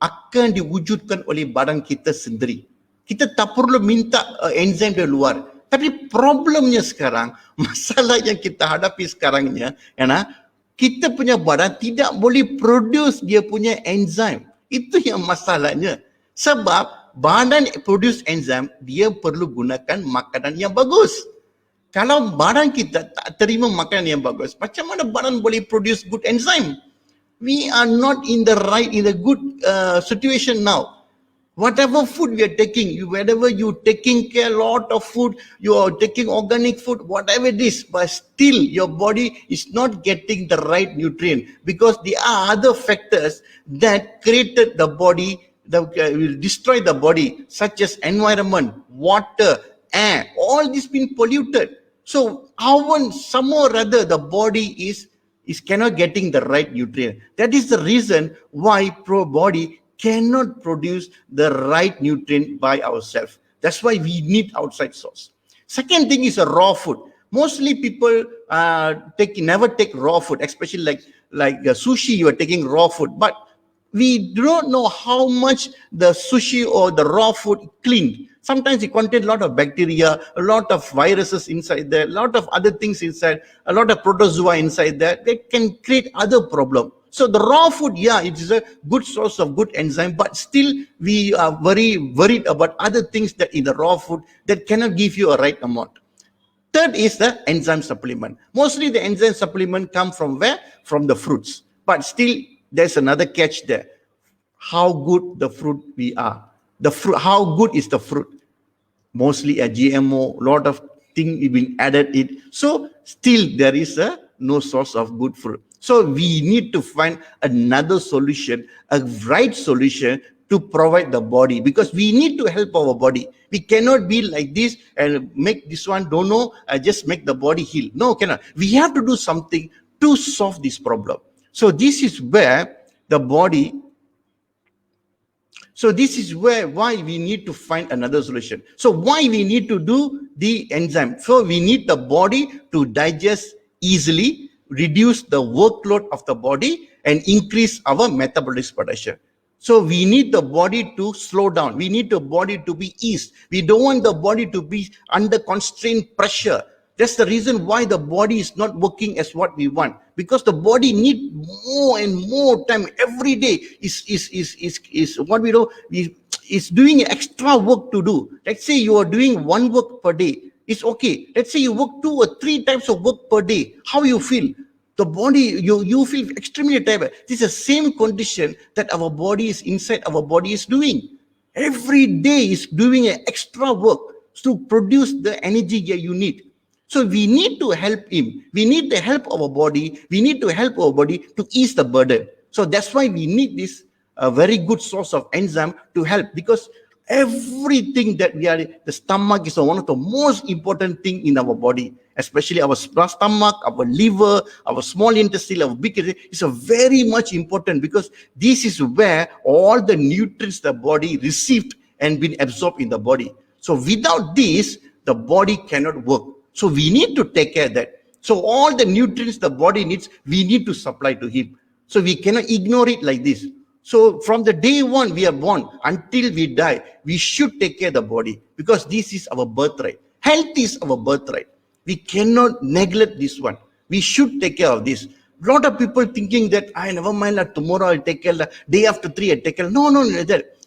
S2: akan diwujudkan oleh badan kita sendiri. Kita tak perlu minta enzyme dari luar. Tapi problemnya sekarang, masalah yang kita hadapi sekarangnya, kita punya badan tidak boleh produce dia punya enzyme. Itu yang masalahnya. Sebab badan produce enzyme, dia perlu gunakan makanan yang bagus. Kalau badan kita tak terima makanan yang bagus, macam mana badan boleh produce good enzyme? We are not in the good situation now. Whatever food we are taking, whenever you taking care a lot of food, you are taking organic food, whatever it is, but still your body is not getting the right nutrient, because there are other factors that created the body, that will destroy the body, such as environment, water, air, all this been polluted. So somehow or other the body is cannot getting the right nutrient. That is the reason why body cannot produce the right nutrient by ourselves. That's why we need outside source. Second thing is a raw food. Mostly people never take raw food, especially like sushi, you are taking raw food. But we don't know how much the sushi or the raw food cleaned. Sometimes it contains a lot of bacteria, a lot of viruses inside there, a lot of other things inside, a lot of protozoa inside there. They can create other problems. So the raw food, yeah, it is a good source of good enzyme, but still we are very worried about other things that in the raw food that cannot give you a right amount. Third is the enzyme supplement. Mostly the enzyme supplement come from where? From the fruits. But still there's another catch there. How good the fruit we are. How good is the fruit? Mostly a GMO, lot of things being added it. So still there is no source of good fruit. So we need to find another solution, a right solution to provide the body, because we need to help our body. We cannot be like this and make this one don't know, just make the body heal. No, cannot. We have to do something to solve this problem. So this is where the body. So this is why we need to find another solution. So why we need to do the enzyme? So we need the body to digest easily, reduce the workload of the body, and increase our metabolism production. So we need the body to slow down. We need the body to be eased. We don't want the body to be under constrained pressure. That's the reason why the body is not working as what we want, because the body need more and more time every day. Is what we know is doing extra work to do. Let's say you are doing one work per day. It's okay. Let's say you work 2 or 3 times of work per day. How you feel? The body, you feel extremely tired. This is the same condition that our body is inside. Our body is doing every day is doing an extra work to produce the energy that you need. So we need to help him. We need to help our body. We need to help our body to ease the burden. So that's why we need this very good source of enzyme to help, because everything that we are, the stomach is one of the most important thing in our body, especially our stomach, our liver, our small intestine, our big intestine is a very much important, because this is where all the nutrients the body received and been absorbed in the body. So without this, the body cannot work. So we need to take care of that. So all the nutrients the body needs, we need to supply to him. So we cannot ignore it like this. So from the day one we are born until we die, we should take care of the body, because this is our birthright. Health is our birthright. We cannot neglect this one. We should take care of this. A lot of people thinking that, I never mind, tomorrow I'll take care, day after 3 I'll take care. No, that.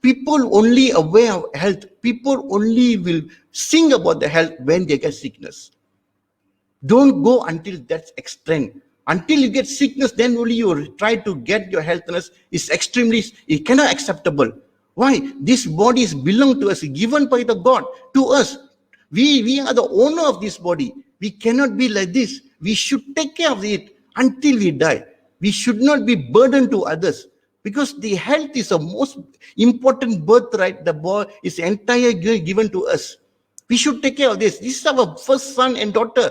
S2: People only aware of health. People only will sing about the health when they get sickness. Don't go until that extreme. Until you get sickness, then only you try to get your healthiness. Is extremely, it cannot acceptable. Why? This body is belong to us, given by the God to us. We are the owner of this body. We cannot be like this. We should take care of it until we die. We should not be burdened to others, because the health is the most important birthright. The body is entire given to us. We should take care of this. This is our first son and daughter.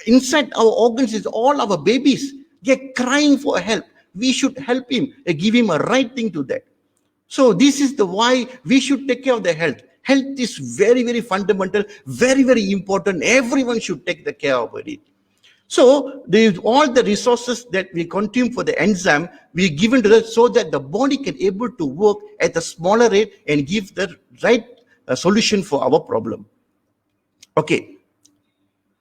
S2: Inside our organs is all our babies. They're crying for help. We should help him and give him a right thing to that. So this is the why we should take care of the health. Health is very, very fundamental, very, very important. Everyone should take the care of it. So all the resources that we consume for the enzyme, we given to that so that the body can able to work at a smaller rate and give the right solution for our problem. Okay.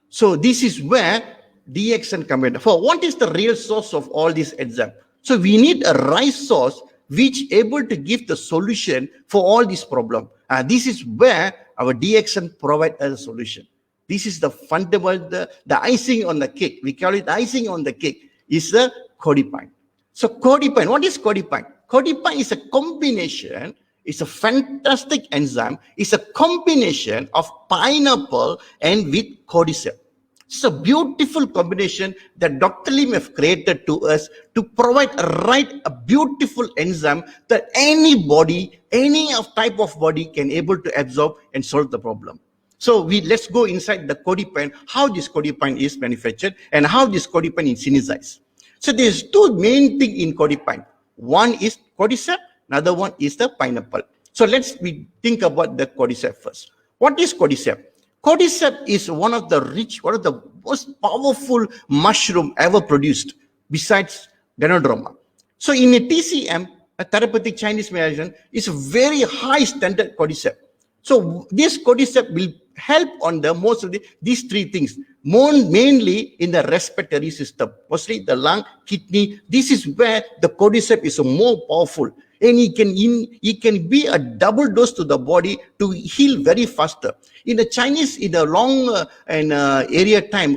S2: So this is where DXN comes in. For what is the real source of all these enzymes? So we need a right source which able to give the solution for all these problems. This is where our DXN provide a solution. This is the fundamental, the icing on the cake. We call it icing on the cake is the Cordypine. So Cordypine, what is Cordypine? Cordypine is a combination. It's a fantastic enzyme. It's a combination of pineapple and with cordyceps. It's a beautiful combination that Dr. Lim have created to us to provide a beautiful enzyme that any body, any type of body can able to absorb and solve the problem. So let's go inside the Cordypine, how this Cordypine is manufactured and how this Cordypine is synthesized. So there's two main things in Cordypine. One is cordyceps, another one is the pineapple. So let's think about the cordyceps first. What is cordyceps? Cordyceps is one of the most powerful mushroom ever produced besides Ganoderma. So in a TCM, a therapeutic Chinese medicine, is a very high standard cordyceps. So this cordyceps will help on the most of these three things, mainly in the respiratory system, mostly the lung, kidney. This is where the cordyceps is more powerful, and it can be a double dose to the body to heal very faster. In the Chinese, in a long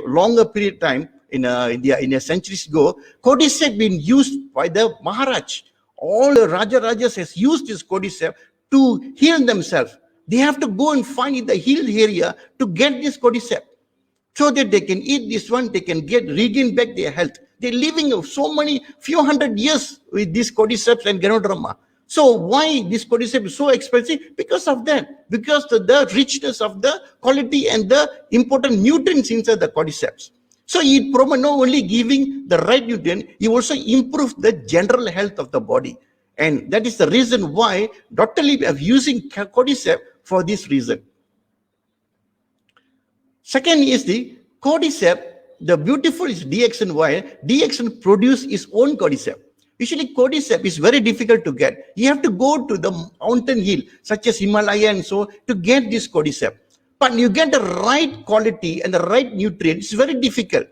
S2: longer period of time, in a centuries ago, cordyceps been used by the Maharaj. All the Rajas has used this cordyceps to heal themselves. They have to go and find in the hill area to get this cordyceps, so that they can eat this one, they can regain back their health. They're living few hundred years with this cordyceps and Ganoderma. So why this cordyceps is so expensive? Because of that. Because the richness of the quality and the important nutrients inside the cordyceps. So it not only giving the right nutrient, it also improves the general health of the body. And that is the reason why Dr. Lee is using cordyceps for this reason. Second is the cordyceps. The beautiful is DXN. Why? DXN produce its own cordyceps. Usually cordyceps is very difficult to get. You have to go to the mountain hill, such as Himalaya and so, to get this cordyceps. But you get the right quality and the right nutrient, it's very difficult.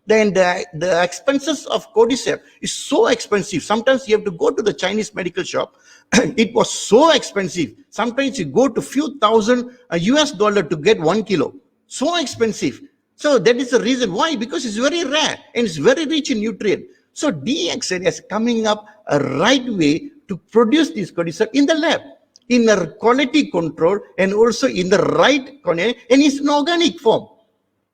S2: Then the expenses of cordyceps is so expensive. Sometimes you have to go to the Chinese medical shop. It was so expensive. Sometimes you go to few thousand US dollar to get 1 kilo. So expensive. So that is the reason why, because it's very rare and it's very rich in nutrient. So DXN is coming up a right way to produce this cordyceps in the lab, in the quality control, and also in the right quantity, and it's an organic form.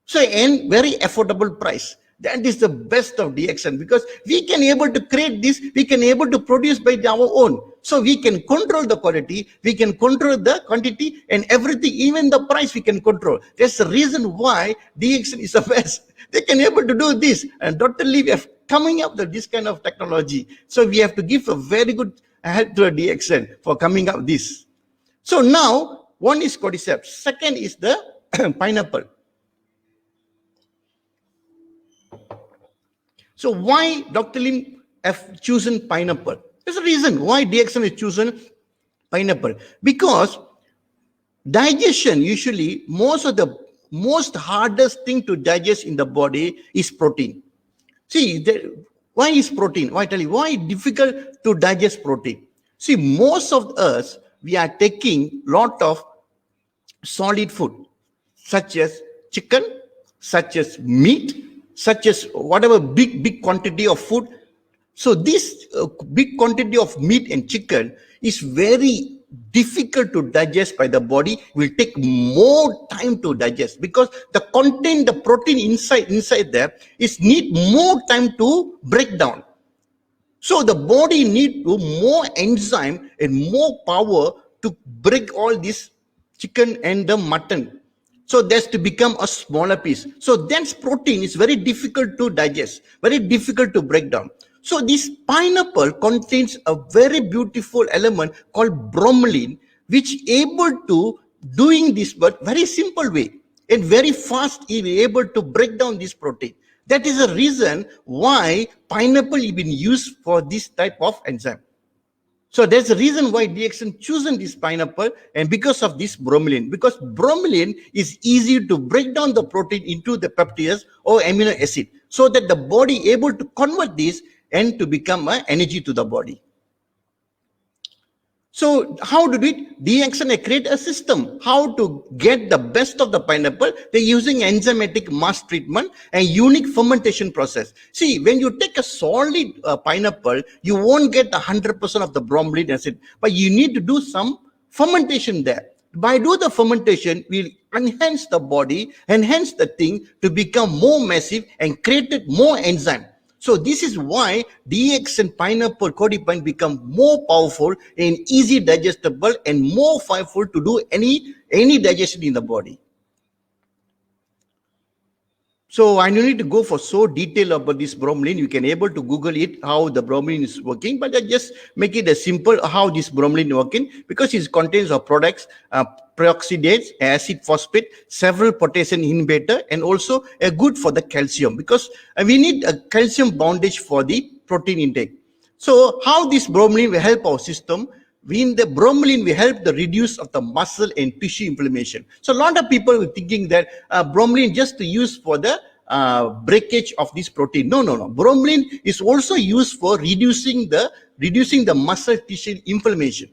S2: So, and very affordable price. That is the best of DXN, because we can able to create this, we can able to produce by our own. So we can control the quality, we can control the quantity, and everything, even the price we can control. That's the reason why DXN is the best. They can able to do this, and Dr. Lee, we have coming up with this kind of technology. So we have to give a very good help to a DXN for coming up this. So now, one is cordyceps, second is the pineapple. So why Dr. Lim have chosen pineapple? There's a reason why DXN is chosen pineapple. Because digestion, usually most hardest thing to digest in the body is protein. See, why is protein? Why tell you why difficult to digest protein? See, most of us, we are taking lot of solid food, such as chicken, such as meat, such as whatever big quantity of food. So this big quantity of meat and chicken is very difficult to digest by the body, will take more time to digest, because the content, the protein inside there is need more time to break down. So the body need more enzyme and more power to break all this chicken and the mutton. So that's to become a smaller piece. So dense protein is very difficult to digest, very difficult to break down. So this pineapple contains a very beautiful element called bromelain, which able to doing this but very simple way and very fast able to break down this protein. That is the reason why pineapple is been used for this type of enzyme. So that's the reason why DXN chosen this pineapple, and because of this bromelain. Because bromelain is easy to break down the protein into the peptides or amino acid, so that the body able to convert this and to become an energy to the body. So how did DXN create a system? How to get the best of the pineapple? They're using enzymatic mass treatment and unique fermentation process. See, when you take a solid pineapple, you won't get 100% of the bromelain acid, but you need to do some fermentation there. By doing the fermentation, we'll enhance the body, enhance the thing to become more massive and created more enzyme. So this is why DXN pineapple cordypine become more powerful and easy digestible and more powerful to do any digestion in the body. So I don't need to go for so detail about this bromelain. You can able to Google it, how the bromelain is working, but I just make it as simple how this bromelain working, because it contains of products, peroxidase, acid phosphate, several potassium inhibitor, and also a good for the calcium, because we need a calcium bondage for the protein intake. So how this bromelain will help our system? In the bromelain, we help the reduce of the muscle and tissue inflammation. So a lot of people were thinking that bromelain just to use for the breakage of this protein. No. Bromelain is also used for reducing the muscle tissue inflammation,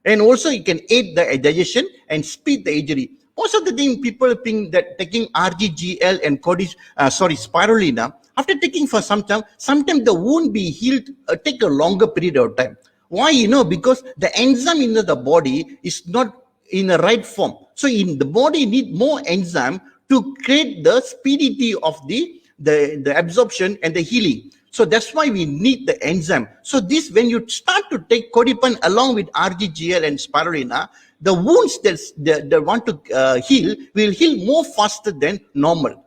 S2: and also it can aid the digestion and speed the injury. Most of the time, people think that taking RGGL and spirulina, after taking for some time, sometimes the wound be healed, take a longer period of time. Why? Because the enzyme in the body is not in the right form. So in the body need more enzyme to create the speedity of the absorption and the healing. So that's why we need the enzyme. So this, when you start to take Cordypine along with RGGL and spirulina, the wounds that want to heal will heal more faster than normal.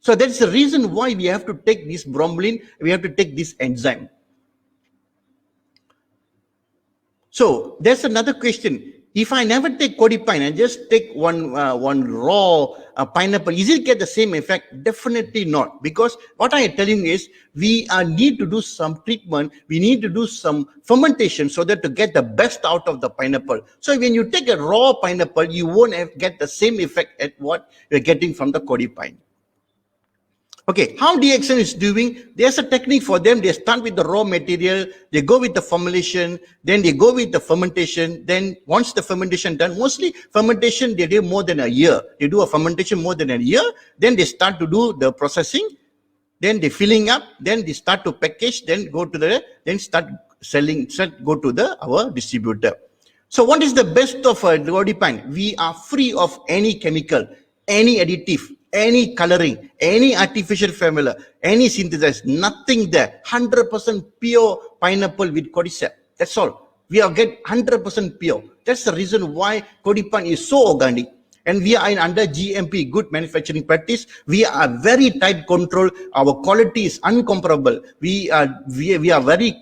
S2: So that's the reason why we have to take this bromelain, we have to take this enzyme. So there's another question. If I never take Cordypine and just take one raw pineapple, is it get the same effect? Definitely not. Because what I am telling is we need to do some treatment. We need to do some fermentation so that to get the best out of the pineapple. So when you take a raw pineapple, you won't get the same effect at what you're getting from the Cordypine. Okay, how DXN is doing, there's a technique for them. They start with the raw material, they go with the formulation, then they go with the fermentation. Then once the fermentation done, mostly fermentation, they do more than a year. They do a fermentation more than a year. Then they start to do the processing. Then they filling up. Then they start to package. Then go to then start selling, go to our distributor. So what is the best of Cordypine? We are free of any chemical, any additive, any coloring, any artificial formula, any synthesizer, nothing there. 100% pure pineapple with cordyceps. That's all. We are get 100% pure. That's the reason why Cordypine is so organic. And we are under GMP, good manufacturing practice. We are very tight control. Our quality is incomparable. We are very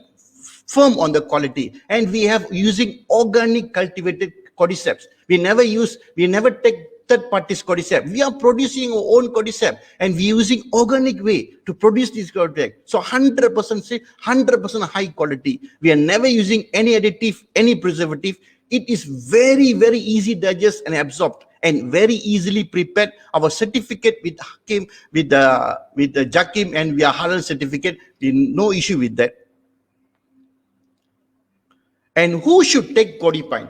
S2: firm on the quality, and we have using organic cultivated cordyceps. We never take third parties cordyceps. We are producing our own cordyceps, and we using organic way to produce this cordyceps. So 100% say 100% high quality. We are never using any additive, any preservative. It is very, very easy digest and absorbed, and very easily prepared. Our certificate with Hakim, with the Jakim, and we are halal certificate. No issue with that. And who should take Cordypine?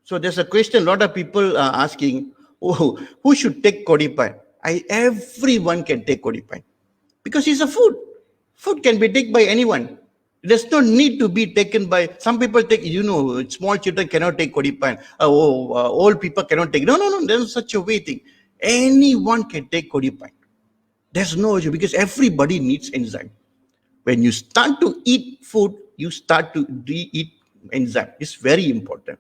S2: So there's a question a lot of people are asking, oh, who should take Cordypine? Everyone can take Cordypine because it's a food. Food can be taken by anyone. There's no need to be taken by, some people take, small children cannot take Cordypine. Old people cannot take. No, there's such a way thing. Anyone can take Cordypine. There's no issue because everybody needs enzyme. When you start to eat food, you start to eat enzyme. It's very important.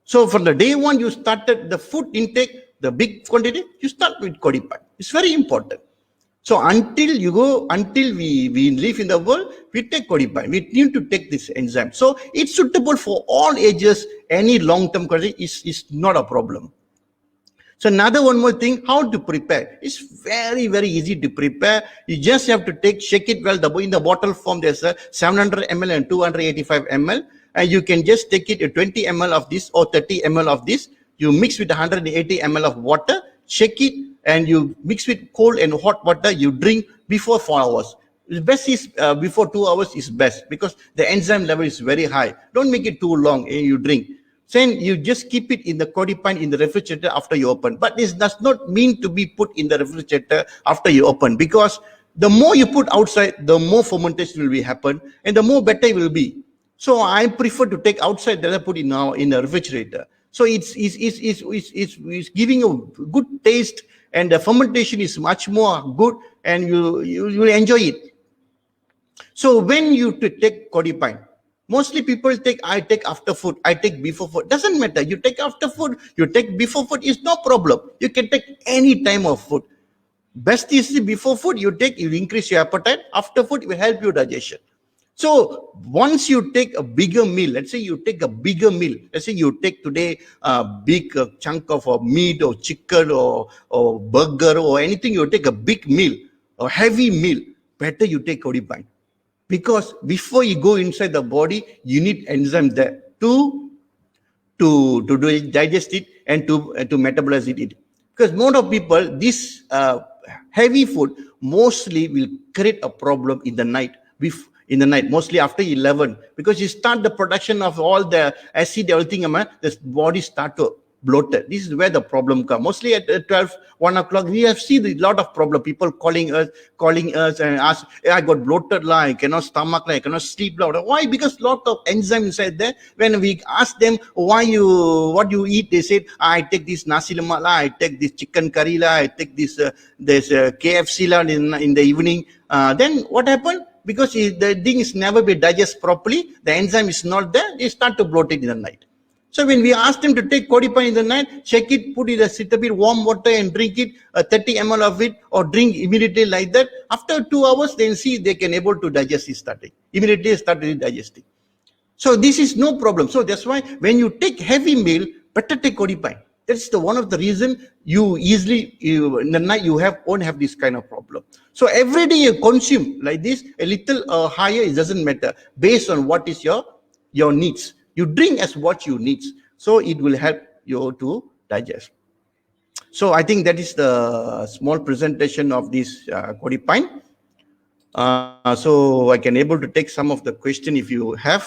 S2: So from the day one you started the food intake, the big quantity, you start with Cordypine. It's very important. So until we live in the world, we take Cordypine. We need to take this enzyme. So it's suitable for all ages. Any long-term quantity is not a problem. So another one more thing, how to prepare. It's very, very easy to prepare. You just have to shake it well. In the bottle form, there's a 700 ml and 285 ml. And you can just take it 20 ml of this or 30 ml of this. You mix with 180 ml of water, shake it, and you mix with cold and hot water. You drink before 4 hours. The best is before 2 hours is best because the enzyme level is very high. Don't make it too long and you drink. Then you just keep it in the Cordypine in the refrigerator after you open. But this does not mean to be put in the refrigerator after you open, because the more you put outside, the more fermentation will happen and the more better it will be. So I prefer to take outside than I put it now in the refrigerator. So it's giving a good taste, and the fermentation is much more good, and you will enjoy it. So when you take Cordypine, mostly people I take after food, I take before food. Doesn't matter. You take after food, you take before food, is no problem. You can take any time of food. Best is before food, you increase your appetite. After food, it will help you digestion. So once you take a bigger meal, let's say you take a bigger meal, let's say you take today a big chunk of meat or chicken or burger or anything, you take a big meal, a heavy meal, better you take Cordypine. Because before you go inside the body, you need enzymes there to digest it and to metabolize it. Because most of people, this heavy food mostly will create a problem in the night. Mostly after 11, because you start the production of all the acid, everything, the body start to bloated. This is where the problem comes. Mostly at 12, 1 o'clock, we have seen a lot of problem. People calling us and ask, hey, I got bloated, I cannot stomach, I cannot sleep. Why? Because lot of enzyme inside there. When we ask them, what you eat, they said, I take this nasi lemak, I take this chicken curry, I take this KFC in the evening. Then what happened? Because the thing is never be digested properly, the enzyme is not there, they start to bloat it in the night. So when we ask them to take Cordypine in the night, check it, put it a bit warm water and drink it, 30 ml of it, or drink immediately like that. After 2 hours, then see they can able to digest it starting. Immediately started digesting. So this is no problem. So that's why when you take heavy meal, better take Cordypine. That's the one of the reason you easily in the night you won't have this kind of problem. So every day you consume like this, a little higher, it doesn't matter based on what is your needs. You drink as what you need, so it will help you to digest. So I think that is the small presentation of this Cordypine. So I can able to take some of the question if you have.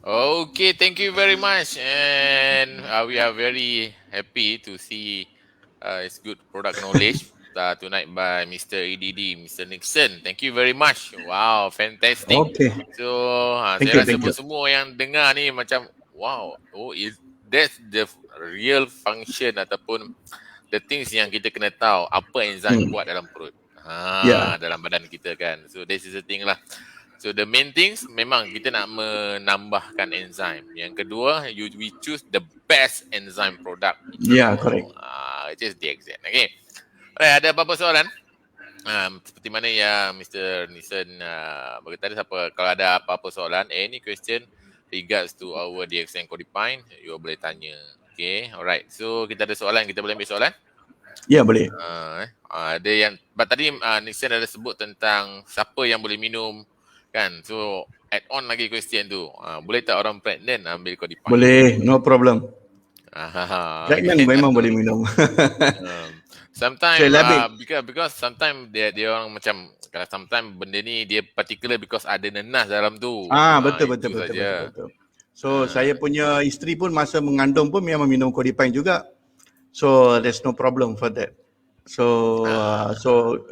S1: Okay, thank you very much, and we are very happy to see it's good product knowledge tonight by Mr. EDD, Mr. Nixon. Thank you very much. Wow, fantastic.
S2: Okay,
S1: So
S2: thank
S1: saya
S2: you,
S1: rasa
S2: thank
S1: pun
S2: you.
S1: semua yang dengar ni macam wow, oh is that's the real function ataupun the things yang kita kena tahu apa enzim
S2: Hmm.
S1: buat dalam perut.
S2: Yeah,
S1: Dalam badan kita kan. So this is the thing lah. So the main things memang kita nak menambahkan enzim. Yang kedua, we choose the best enzyme product.
S2: yeah, correct.
S1: Which is DXN. Okay. Alright, ada apa-apa soalan? Seperti mana yang Mr. Nixon berkata tadi, kalau ada apa-apa soalan, any question regards to our DXN Cordypine, you boleh tanya. Okay, alright. So kita ada soalan, kita boleh ambil soalan?
S2: Ya, boleh.
S1: Ada yang tadi Nixon ada sebut tentang siapa yang boleh minum kan. So add on lagi question tu. Boleh tak orang pregnant ambil Cordypine?
S2: Boleh, no problem. Pregnant
S1: Okay.
S2: memang boleh minum.
S1: Sometimes
S2: So,
S1: because sometimes dia orang macam kalau sometimes benda ni dia particular because ada nenas dalam tu.
S2: betul.
S1: Itu saja.
S2: So saya punya isteri pun masa mengandung pun memang minum Cordypine juga. So there's no problem for that. So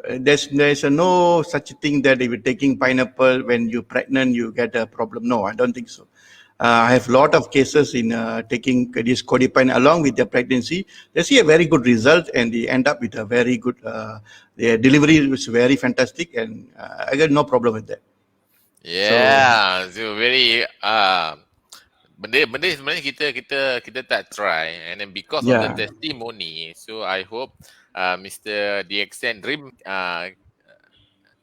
S2: there's no such thing that if you're taking pineapple when you're pregnant you get a problem. No, I don't think so. I have a lot of cases in taking this Cordypine along with their pregnancy. They see a very good result and they end up with a very good, their delivery was very fantastic and I got no problem with that.
S1: Yeah, so very benda sebenarnya kita tak try and then because of the testimony, so I hope Mr. DXN Dream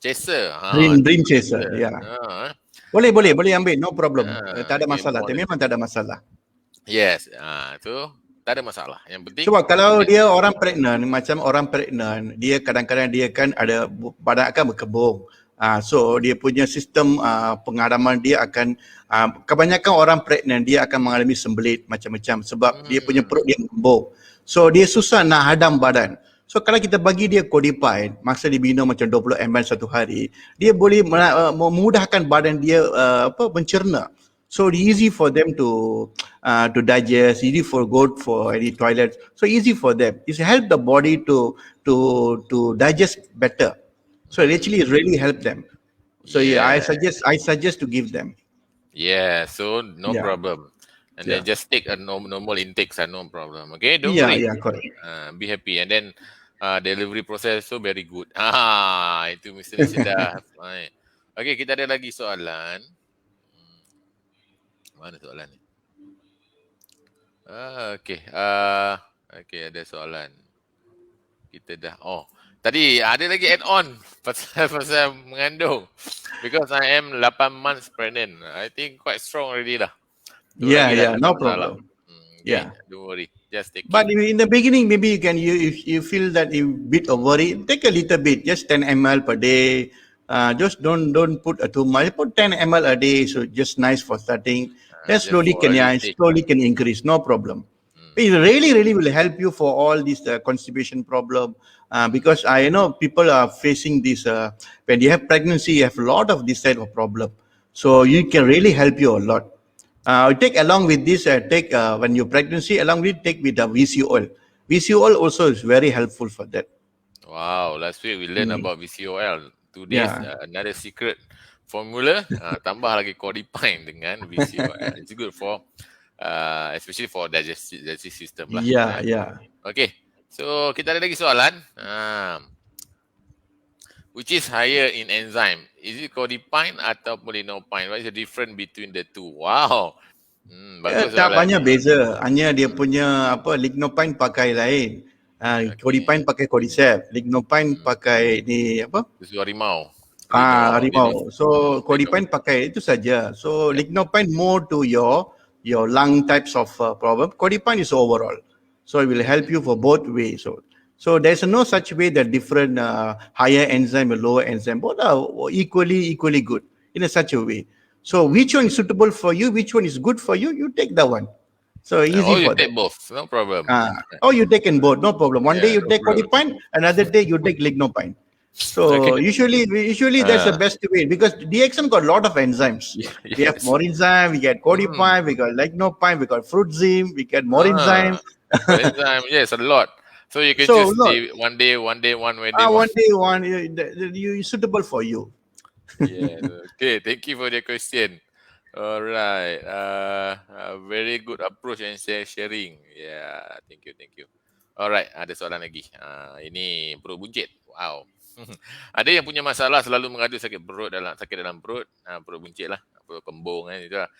S1: Chaser.
S2: Dream Chaser, yeah. Boleh ambil, no problem. Tak ada masalah, memang tak ada masalah.
S1: Yes, tu tak ada masalah. Yang penting
S2: sebab kalau dia orang pregnant, macam orang pregnant, dia kadang-kadang dia kan ada badan akan berkembung. So dia punya sistem pengadaman dia akan kebanyakan orang pregnant dia akan mengalami sembelit macam-macam sebab dia punya perut dia kembung. So dia susah nak hadam badan. So kalau kita bagi dia Cordypine, masa dia minum macam 20 ml satu hari, dia boleh memudahkan badan dia mencerna. So easy for them to digest, easy for go for any toilet. So easy for them. It's help the body to digest better. So it actually really help them. So I suggest to give them.
S1: Yeah, so no problem. And then
S2: Yeah.
S1: just take a normal intake, no problem. Okay, don't
S2: Yeah,
S1: worry.
S2: yeah, correct.
S1: Be happy. And then delivery process so very good. Itu mesti sedap. Right. Okay, kita ada lagi soalan. Hmm, Mana soalan ni? Okay. Okay, ada soalan. Kita dah. Oh, tadi ada lagi add on pasal mengandung. Because I am 8 months pregnant. I think quite strong already lah. Tu
S2: Yeah,
S1: lagi lah,
S2: yeah,
S1: tak ada
S2: no
S1: masalah.
S2: problem.
S1: Okay,
S2: Yeah.
S1: don't worry. Just take
S2: But
S1: it.
S2: in the beginning, maybe you can, if you feel that you bit of worry, take a little bit, just 10 ml per day. Just don't put too much. Put 10 ml a day, so just nice for starting. Then
S1: Just
S2: slowly
S1: for
S2: can,
S1: early
S2: yeah,
S1: stage.
S2: slowly can increase, no problem.
S1: Hmm.
S2: It really, really will help you for all this constipation problem. Because I know people are facing this when you have pregnancy, you have a lot of this type of problem. So you can really help you a lot. Take along with this, take when you're pregnancy, along with take with the VC oil. VC oil also is very helpful for that.
S1: Wow, last week we learned about VCOL. Today's
S2: Yeah,
S1: another secret formula. Tambah lagi Cordypine dengan VCOL. It's good for, especially for digestive system lah.
S2: yeah, yeah.
S1: Okay, so kita ada lagi soalan. Which is higher in enzyme? Is it Cordypine atau Polinopine? What is the difference between the two? Wow, bagus
S2: Tak
S1: soalan
S2: banyak
S1: ni.
S2: beza. Hanya dia punya apa lignopine pakai lain. Cordypine
S1: Okay.
S2: pakai cordyceps. Lignopine pakai ni apa?
S1: Susu harimau. Lino.
S2: Harimau. So Cordypine pakai itu saja. So
S1: Yep.
S2: Lignopine more to your lung types of problem. Cordypine is overall. So it will help you for both ways. So there's no such way that different higher enzyme or lower enzyme both are equally good in a such a way. So which one is suitable for you? Which one is good for you? You take that one. So easy
S1: Oh, you
S2: for that.
S1: take both, no problem.
S2: You take in both, no problem. One day
S1: Yeah,
S2: you
S1: no
S2: take
S1: problem.
S2: Cordypine, another day you take Lignopine. So
S1: Okay.
S2: usually that's the best way because DXN got a lot of enzymes. We have
S1: Yes.
S2: more enzyme, we get Cordypine, we got Lignopine, we got Fruitzime, we get more enzyme.
S1: Enzyme, yes, a lot. So you can
S2: So
S1: choose
S2: lot.
S1: one day, one, one.
S2: One day one you suitable for you.
S1: Yes. Okay, thank you for the question. Alright. Very good approach and sharing. Yeah, thank you. Alright, ada soalan lagi. Ini perut buncit. Wow. Ada yang punya masalah selalu mengadu sakit dalam perut, perut buncit lah, perut kembung itu lah.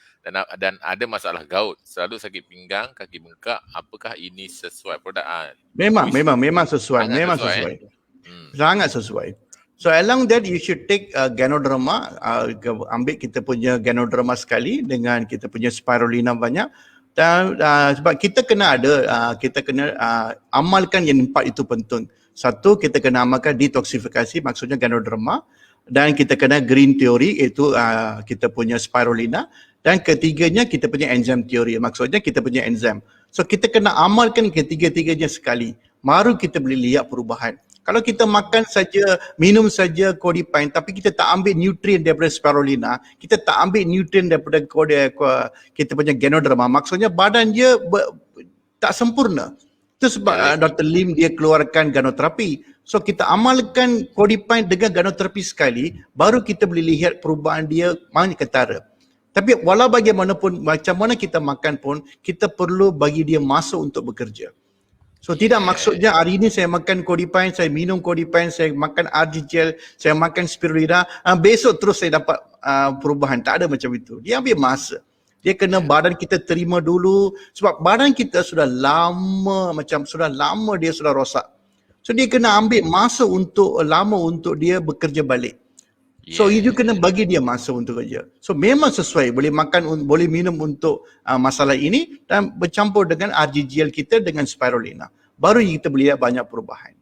S1: Dan ada masalah gout, selalu sakit pinggang, kaki bengkak. Apakah ini sesuai produk?
S2: Memang sesuai.
S1: Sangat
S2: Memang
S1: sesuai,
S2: sesuai. Sangat sesuai. So along that you should take Ganoderma, ambil kita punya Ganoderma sekali dengan kita punya Spirulina banyak. Dan sebab kita kena amalkan yang empat itu penting. Satu, kita kena amalkan detoksifikasi, maksudnya Ganoderma. Dan kita kena green theory, iaitu kita punya Spirulina. Dan ketiganya kita punya enzyme theory, maksudnya kita punya enzyme. So kita kena amalkan ketiga-tiganya sekali. Baru kita boleh lihat perubahan. Kalau kita makan saja, minum saja Cordypine tapi kita tak ambil nutrien daripada Spirulina, kita tak ambil nutrien daripada kita punya Ganoderma, maksudnya badan dia tak sempurna. Itu sebab Dr. Lim dia keluarkan ganoterapi. So kita amalkan Cordypine dengan ganoterapi sekali, baru kita boleh lihat perubahan dia mana ketara. Tapi walau bagaimanapun, macam mana kita makan pun, kita perlu bagi dia masa untuk bekerja. So tidak maksudnya hari ini saya makan Cordypine, saya minum Cordypine, saya makan RG-gel, saya makan Spirulina, besok terus saya dapat perubahan. Tak ada macam itu. Dia ambil masa. Dia kena badan kita terima dulu sebab badan kita sudah lama dia sudah rosak. So dia kena ambil masa untuk dia bekerja balik. So you kena bagi dia masa untuk kerja. So memang sesuai, boleh makan, boleh minum untuk masalah ini dan bercampur dengan RG-gel kita dengan Spirulina. Baru kita boleh lihat banyak perubahan.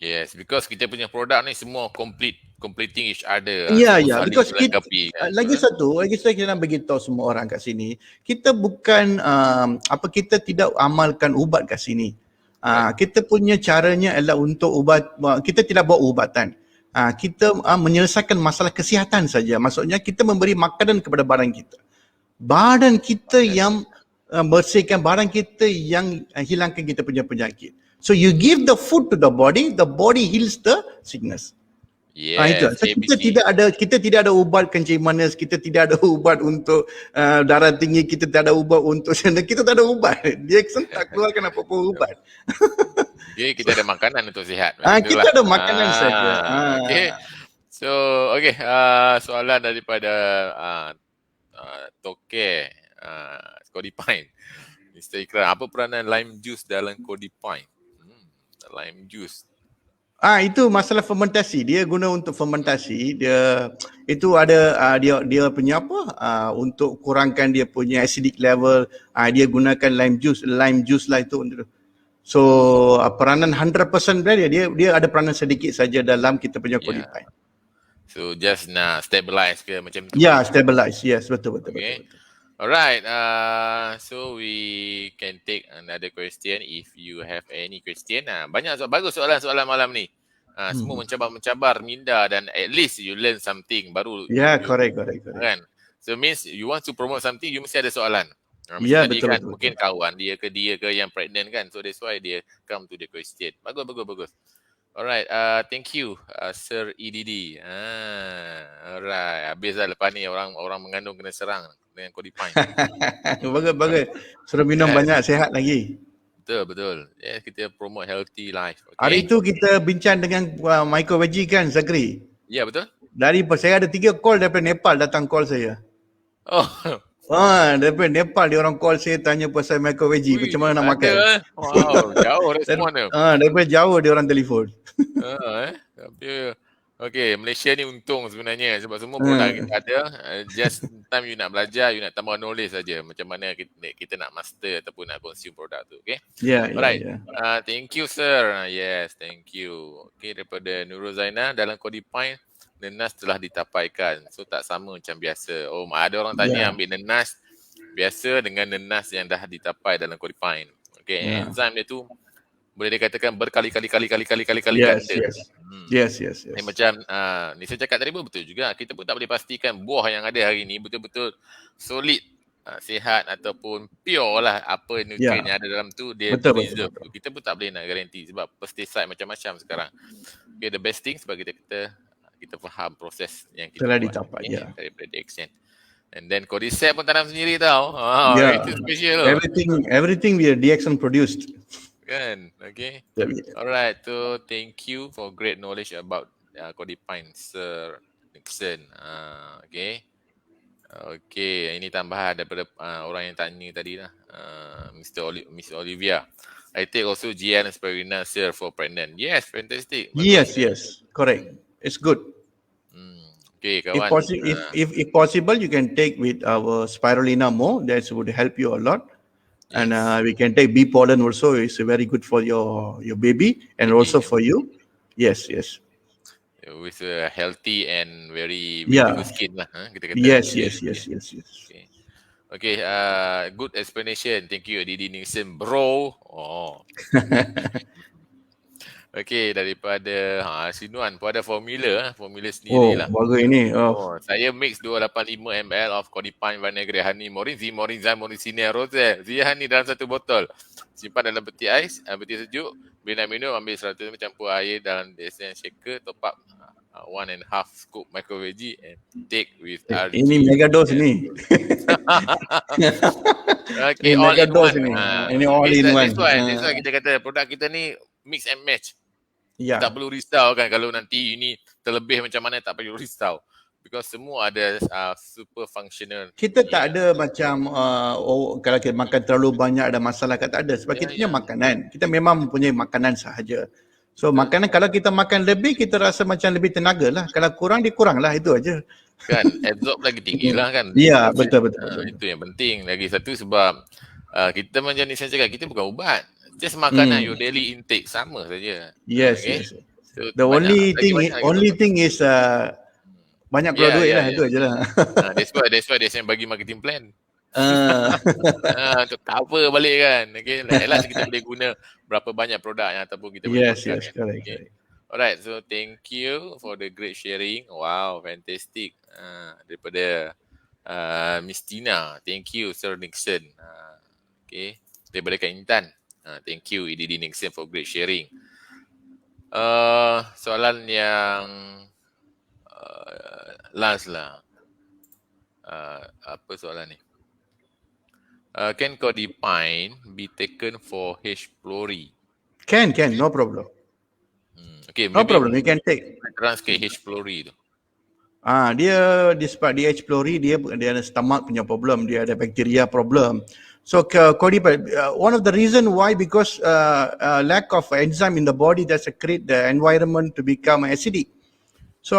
S1: Yes, because kita punya produk ni semua completing each other.
S2: Ya,
S1: Because
S2: kita, lagi satu kita nak bagi tahu semua orang kat sini, kita bukan kita tidak amalkan ubat kat sini. Kita punya caranya adalah untuk ubat, kita tidak buat ubatan. Kita menyelesaikan masalah kesihatan saja. Maksudnya kita memberi makanan kepada badan kita. Badan kita yang bersihkan, badan kita yang hilangkan kita punya penyakit. So you give the food to the body heals the sickness. Itu.
S1: Yes,
S2: So
S1: ABC.
S2: kita tidak ada ubat kencing manis, kita tidak ada ubat untuk darah tinggi, kita tidak ada ubat untuk kita tak ada ubat. Dia tak keluarkan apa-apa ubat.
S1: Okay, kita ada makanan untuk sihat. Macam itulah.
S2: Kita ada makanan saja.
S1: Okay. So, okay. Soalan daripada Toke Cordypine. Mr. Ikram, apa peranan lime juice dalam Cordypine? Lime juice.
S2: Itu masalah fermentasi. Dia guna untuk fermentasi. Dia itu ada dia punya apa? Untuk kurangkan dia punya acidic level. Dia gunakan lime juice lah itu untuk. So peranan 100% dia ada peranan sedikit saja dalam kita punya
S1: Yeah.
S2: Cordypine.
S1: So just nak stabilize ke macam tu?
S2: Ya, stabilize. Yes, betul.
S1: Okay. Alright. So we can take another question if you have any question. Banyak bagus soalan-soalan malam ni. Semua mencabar minda dan at least you learn something baru.
S2: Ya, correct.
S1: Kan? So means you want to promote something, you mesti ada soalan.
S2: Ya,
S1: Tadi
S2: betul,
S1: kan
S2: betul.
S1: mungkin kawan dia ke yang pregnant kan. So that's why dia come to the question. Bagus. Alright, thank you, Sir EDD. Alright, habis dah lepas ni orang mengandung kena serang dengan Cordypine.
S2: Bagus. Suruh minum banyak, sihat lagi.
S1: Betul. Ya, kita promote healthy life. Okay?
S2: Hari itu kita bincang dengan Michael Waji kan, Zakri?
S1: Ya, betul.
S2: Saya ada 3 call daripada Nepal datang call saya.
S1: Oh,
S2: Daripada Nepal dia orang call saya tanya pasal Michael Waji, macam mana nak makan.
S1: Wow, jauh respon dia.
S2: Daripada jauh dia orang telefon.
S1: Tapi okay, Malaysia ni untung sebenarnya sebab semua produk kita ada. Just time you nak belajar, you nak tambah knowledge saja macam mana kita nak master ataupun nak consume produk tu. Okay. Alright. Thank you, sir. Yes, thank you. Okay, daripada Nurul Zainal dalam Cordypine, nenas telah ditapaikan. So tak sama macam biasa. Oh, ada orang tanya ambil nenas biasa dengan nenas yang dah ditapai dalam Cordypine. Okay, enzyme dia tu boleh dikatakan berkali-kali ganda.
S2: Yes.
S1: Macam ni saya cakap tadi pun betul juga. Kita pun tak boleh pastikan buah yang ada hari ni betul-betul solid, sihat ataupun pure lah apa nutrien yang ada dalam tu dia preserve. Betul. Kita pun tak boleh nak garanti sebab pesticide macam-macam sekarang. Okay, the best thing sebab kita faham proses yang kita
S2: telah
S1: buat.
S2: Ditapai,
S1: daripada Dixon. And then Cordyceps pun tanam sendiri tau. Itu special loh.
S2: Everything we Dixon produced.
S1: Kan, okay. Alright, so thank you for great knowledge about Cordypine, Sir Nixon. Okay. Okay, ini tambahan daripada orang yang tanya tadi lah. Miss Olivia. I take also GN Aspirina, sir, for pregnant. Yes, fantastic.
S2: Yes, correct. It's good.
S1: Okay, kawan.
S2: If possible, you can take with our spirulina more. That would help you a lot. Yes. And we can take bee pollen also. It's very good for your baby and also for you. Yes.
S1: With a healthy and very beautiful skin lah. Kita kata.
S2: Yes.
S1: Okay. Good explanation. Thank you, EDD Nixon, bro. Okay, daripada Sinuan pun ada formula sendiri lah.
S2: Bagus ini.
S1: Saya mix 285 ml of Cordypine, vinaigrette, honey, Enzyme, Morinzine, rose, honey dalam satu botol. Simpan dalam peti ais, peti sejuk. Bila nak minum, ambil 100 ml campur air dalam Dixon shaker, top up 1.5 scoop microwave and take with RG.
S2: Ini mega dose ni.
S1: Okay, all in one.
S2: Ini all in one.
S1: That's why kita kata produk kita ni mix and match. Tak perlu risau kan kalau nanti ini terlebih macam mana, tak perlu risau. Because semua ada super functional.
S2: Kita tak ada macam kalau kita makan terlalu banyak ada masalah, tak ada. Sebab kita punya makanan. Kita memang mempunyai makanan sahaja. So makanan kalau kita makan lebih, kita rasa macam lebih tenaga lah. Kalau kurang, dia kurang lah. Itu aja.
S1: Kan, absorb lagi tinggi lah kan.
S2: Ya, betul.
S1: Itu yang penting. Lagi satu sebab kita macam ni saya cakap, kita bukan ubat. Just makanan your daily intake sama saja.
S2: Yes. So, the only thing is banyak keluar duit lah. Itu aja lah.
S1: That's why dia bagi marketing plan. Untuk cover balik kan. Okay. Last kita boleh guna berapa banyak produk yang ataupun kita boleh
S2: pakai. Yes, correct.
S1: Okay. Alright, so thank you for the great sharing. Wow, fantastic. Daripada Miss Tina. Thank you, Sir Nixon. Okay. Daripada Kak Intan. Thank you, EDD Nixon, for great sharing. Soalan yang last lah. Apa soalan ni? Can Cordypine be taken for H. pylori?
S2: Can, no problem.
S1: Okay,
S2: No
S1: maybe
S2: problem, you can take.
S1: trans ke H. pylori tu.
S2: Dia disebab dia H. pylori, dia ada stomach punya problem, dia ada bacteria problem. So Cordypine, one of the reason why, because lack of enzyme in the body, that's a create the environment to become acidic. So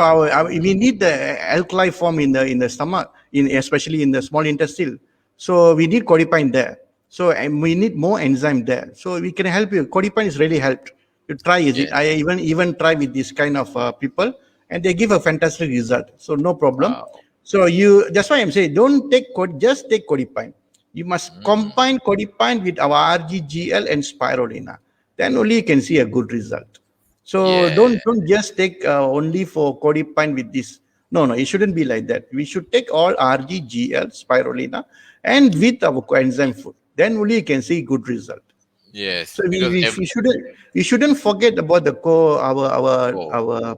S2: we need the alkali form in the stomach, especially in the small intestine. So we need Cordypine there. So and we need more enzyme there. So we can help you. Cordypine is really helped. You try is it?
S1: Yeah.
S2: I even try with this kind of people, and they give a fantastic result. So no problem.
S1: Wow.
S2: So that's why I'm saying don't take just take Cordypine. You must combine Cordypine with our RGGL and spirulina. Then only you can see a good result. So
S1: Yeah.
S2: don't just take only for Cordypine with this. No, it shouldn't be like that. We should take all RG, GL, spirulina, and with our coenzyme food. Then only you can see good result.
S1: Yes.
S2: So
S1: Because
S2: we shouldn't forget about the
S1: oh,
S2: our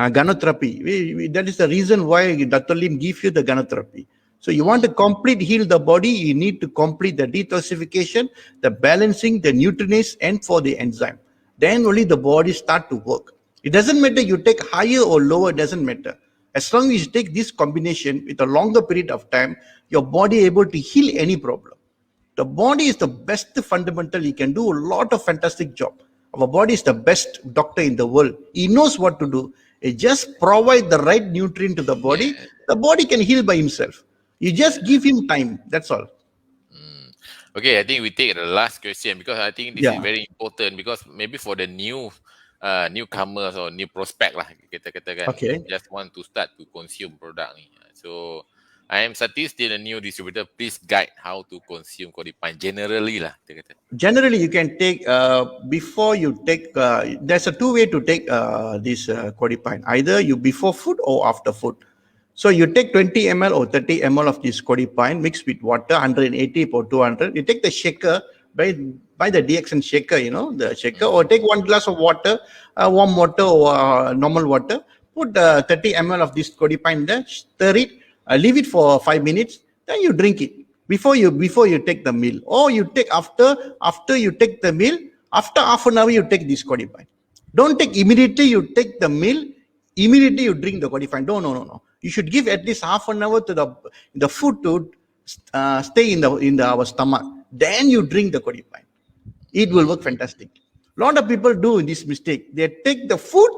S2: gynotherapy. That is the reason why Dr. Lim give you the gynotherapy. So you want to complete heal the body, you need to complete the detoxification, the balancing, the nutrients, and for the enzyme. Then only the body start to work. It doesn't matter you take higher or lower, doesn't matter. As long as you take this combination with a longer period of time, your body able to heal any problem. The body is the best fundamental. He can do a lot of fantastic job. Our body is the best doctor in the world. He knows what to do. He just provide the right nutrient to the body.
S1: yeah.
S2: The body can heal by himself. You just
S1: Yeah.
S2: give him time. That's all.
S1: Okay, I think we take the last question because I think this is
S2: Yeah.
S1: very important because maybe for the newcomers or new prospect lah kita katakan
S2: Okay.
S1: just want to start to consume product ni. So I am Sati, still a new distributor. Please guide how to consume Cordypine generally lah kita kata.
S2: Generally, you can take before you take. There's a two way to take this Cordypine. Either you before food or after food. So you take 20 ml or 30 ml of this Cordypine mixed with water, 180 or 200. You take the shaker, by the DXN shaker, the shaker, or take 1 glass of water, warm water or normal water. Put 30 ml of this Cordypine there, stir it, leave it for 5 minutes. Then you drink it before you take the meal, or you take after you take the meal. After half an hour you take this Cordypine. Don't take immediately you take the meal, immediately you drink the Cordypine. No, you should give at least half an hour to the food to stay in our stomach, then you drink the Cordypine. It will work fantastic. A lot of people do this mistake. They take the food,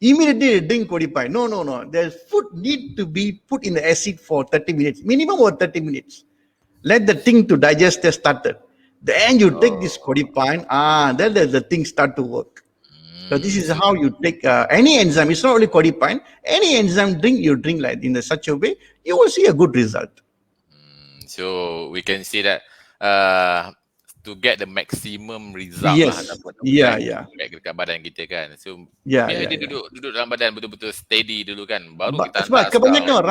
S2: immediately they drink Cordypine. No. The food need to be put in the acid for 30 minutes, minimum or 30 minutes. Let the thing to digest has started. Then you take this
S1: Oh.
S2: Cordypine, then the thing start to work. So this is
S1: So
S2: how you take any enzyme. It's not only Cordypine. Any enzyme drink, you drink like in such a way, you will see a good result.
S1: so we can see that uh to get the maximum result lah
S2: Yes.
S1: ataupun
S2: Yeah,
S1: effect
S2: yeah.
S1: dekat badan kita kan. So
S2: Yeah,
S1: biar
S2: yeah,
S1: dia
S2: yeah.
S1: duduk dalam badan betul-betul steady dulu kan. Baru kita
S2: Sebab
S1: hantar
S2: kebanyakan
S1: scalp.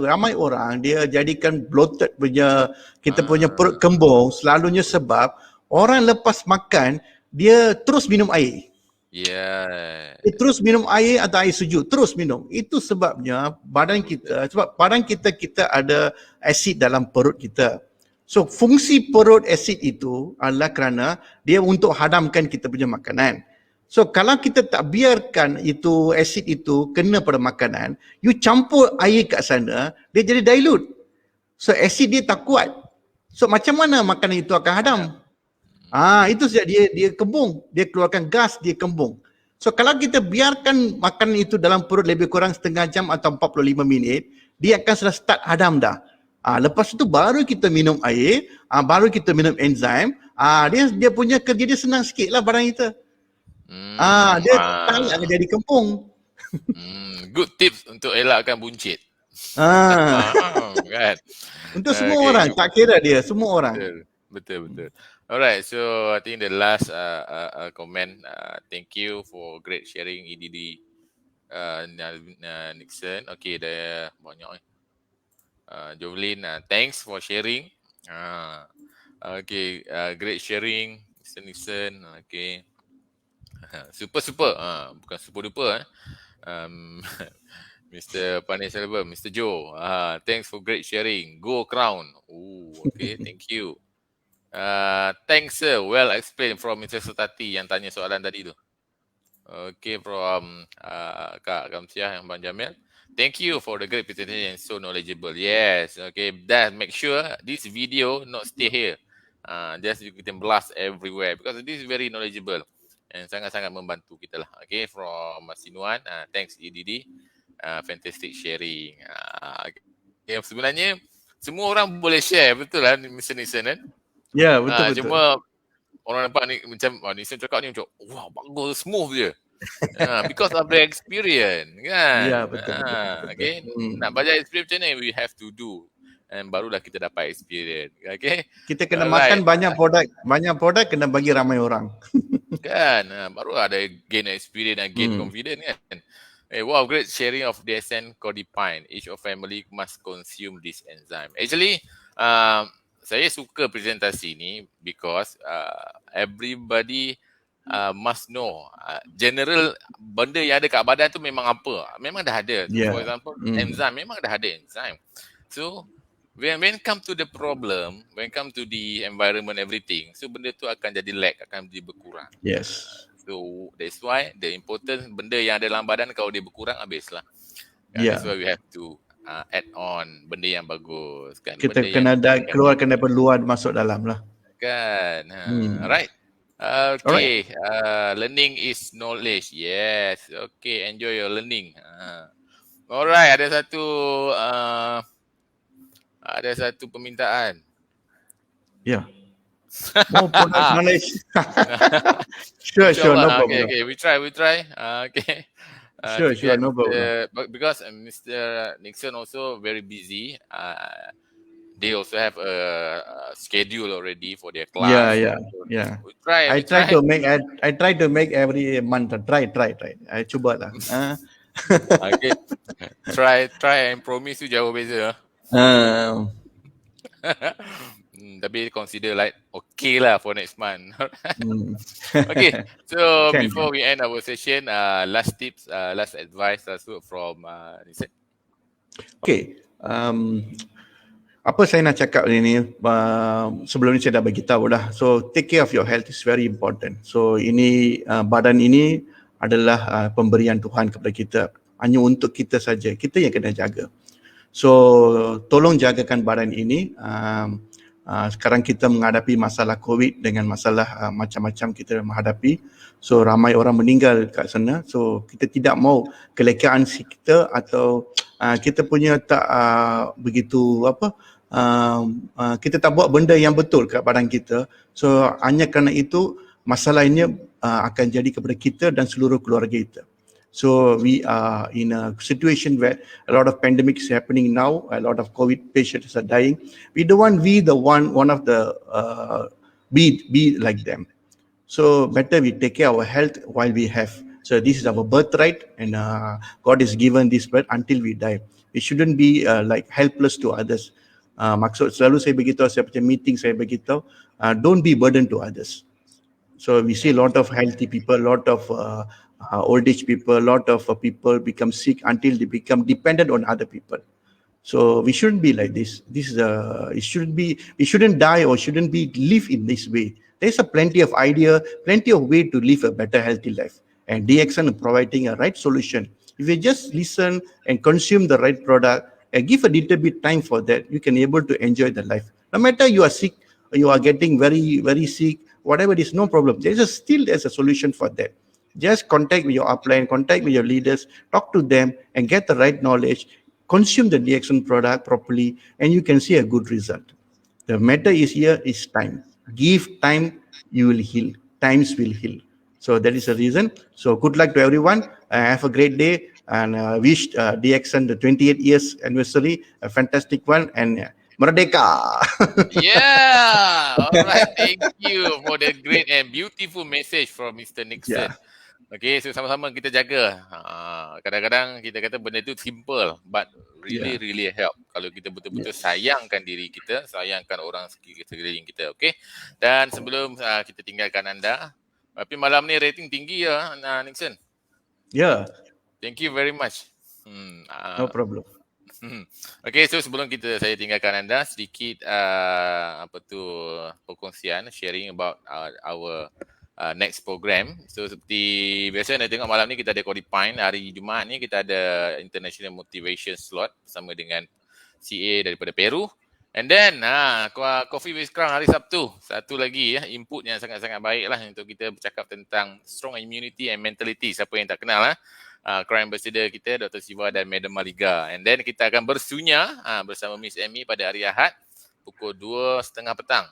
S2: ramai orang dia jadikan bloated punya, kita punya
S1: Ah,
S2: perut kembung selalunya sebab orang lepas makan dia terus minum air.
S1: yeah.
S2: Dia terus minum air atau air sejuk, terus minum. Itu sebabnya
S1: Betul.
S2: sebab badan kita ada asid dalam perut kita. So fungsi perut asid itu adalah kerana dia untuk hadamkan kita punya makanan. So kalau kita tak biarkan itu asid itu kena pada makanan, you campur air kat sana, dia jadi dilute. So asid dia tak kuat. So macam mana makanan itu akan hadam?
S1: Hadam.
S2: Itu sebab dia kembung, dia keluarkan gas, dia kembung. So kalau kita biarkan makanan itu dalam perut lebih kurang setengah jam atau 45 minit, dia akan sudah start hadam dah. Lepas itu baru kita minum air, baru kita minum enzim. Dia punya kerja dia senang sikit lah barang kita. Dia tak nak jadi kembung.
S1: Good tips untuk elakkan buncit.
S2: Ah,
S1: Kan.
S2: untuk semua
S1: Okay.
S2: orang, tak kira dia, semua orang.
S1: Betul. Alright, so I think the last comment. Thank you for great sharing EDD Nixon. Okay, dah banyak. Jovelyn, thanks for sharing. Okay, great sharing, Mr. Nixon. Okay, super. Bukan super duper. Um, Mr. Panis Album, Mr. Joe. Thanks for great sharing. Go Crown. Oh, okay. Thank you. Thanks sir. Well explained from Mr. Sutati yang tanya soalan tadi tu. Okay, from Kak Kamsiah and Bang Jamil. Thank you for the great presentation and so knowledgeable. Yes, okay. That make sure this video not stay here. Just you can blast everywhere because this is very knowledgeable and sangat-sangat membantu kita lah. Okay, from Sinuan. Thanks EDD. Fantastic sharing. Okay, sebenarnya semua orang boleh share, betul lah Mr. Nixon kan?
S2: Ya, betul.
S1: Cuma orang nampak ni macam Nixon cakap ni macam wah bagus smooth je. Because of the experience kan.
S2: Ya, betul.
S1: Okay. Nak belajar experience macam ni we have to do. And barulah kita dapat experience. Okay.
S2: Kita kena makan banyak produk kena bagi ramai orang.
S1: Kan. Baru ada gain experience dan gain confidence kan. Wow, great sharing of DSN Cordypine. Each of family must consume this enzyme. Actually, saya suka presentasi ni because everybody must know general benda yang ada kat badan tu memang apa. Memang dah ada.
S2: Yeah.
S1: For example, enzyme memang dah ada enzyme. So when come to the problem, when come to the environment everything, so benda tu akan jadi lag, akan jadi berkurang.
S2: Yes.
S1: So that's why the important benda yang ada dalam badan kalau dia berkurang habislah.
S2: Yeah.
S1: That's why we have to add on benda yang bagus kan.
S2: Kita
S1: benda
S2: kena keluarkan daripada luar masuk dalam lah.
S1: Kan. Right. Okay. Learning is knowledge. Yes. Okay. Enjoy your learning. Alright. Ada satu permintaan.
S2: Yeah. More product knowledge. Sure, no problem.
S1: Okay, we try. Okay.
S2: Sure, no problem.
S1: Because Mr. Nixon also very busy. They also have a schedule already for their class.
S2: Yeah.
S1: We try.
S2: I try to make every month. Try. I cuba lah.
S1: Okay. Try and promise you jauh beza. Tapi consider like okay lah for next month. Okay, so before we end our session, last tips, last advice also from Nixon.
S2: Okay, apa saya nak cakap ini sebelum ni saya dah bagi tahu dah. So take care of your health is very important. So ini badan ini adalah pemberian Tuhan kepada kita, hanya untuk kita saja. Kita yang kena jaga. So tolong jagakan badan ini. Sekarang kita menghadapi masalah COVID dengan masalah macam-macam kita menghadapi. So ramai orang meninggal kat sana. So kita tidak mau kelekaan kita atau kita punya tak begitu kita tak buat benda yang betul kat badan kita. So hanya kerana itu masalah ini akan jadi kepada kita dan seluruh keluarga kita. So we are in a situation where a lot of pandemics happening now, a lot of COVID patients are dying. We don't want we the one of the be like them. So better we take care of our health while we have. So this is our birthright, and God has given this birth until we die. We shouldn't be like helpless to others. Maksud selalu saya beritahu, saya macam meeting saya beritahu, don't be burden to others. So we see a lot of healthy people, a lot of old age people, a lot of people become sick until they become dependent on other people. So we shouldn't be like this. We shouldn't die or shouldn't be live in this way. There's a plenty of idea, plenty of way to live a better healthy life. And DXN is providing a right solution. If you just listen and consume the right product and give a little bit time for that, you can able to enjoy the life. No matter you are sick, or you are getting very, very sick, whatever it is, no problem. There's a solution for that. Just contact with your upline, contact with your leaders, talk to them and get the right knowledge, consume the DXN product properly, and you can see a good result. The matter is here is time. Give time, you will heal. Times will heal. So that is the reason. So good luck to everyone. Have a great day, and wish DXN the 28 years anniversary a fantastic one, and Merdeka!
S1: Yeah! Alright, thank you for the great and beautiful message from Mr. Nixon.
S2: Yeah.
S1: Okay, so sama-sama kita jaga. Kadang-kadang kita kata benda tu simple, but really help. Kalau kita betul-betul sayangkan diri kita, sayangkan orang sekeliling kita, okay? Dan sebelum kita tinggalkan anda, tapi malam ni rating tinggi ya, Nixon.
S2: Ya.
S1: Thank you very much.
S2: No problem.
S1: Okay, so sebelum saya tinggalkan anda sedikit apa tu perkongsian sharing about our next program. So seperti biasa anda tengok malam ni kita ada Cordypine, hari Jumaat ni kita ada International Motivation Slot bersama dengan CA daripada Peru. And then Coffee with Crown hari Sabtu. Satu lagi input yang sangat-sangat baik lah untuk kita bercakap tentang strong immunity and mentality. Siapa yang tak kenal Crown Ambassador kita Dr. Siva dan Madam Maliga. And then kita akan bersunya bersama Miss Amy pada hari Ahad pukul 2:30 petang.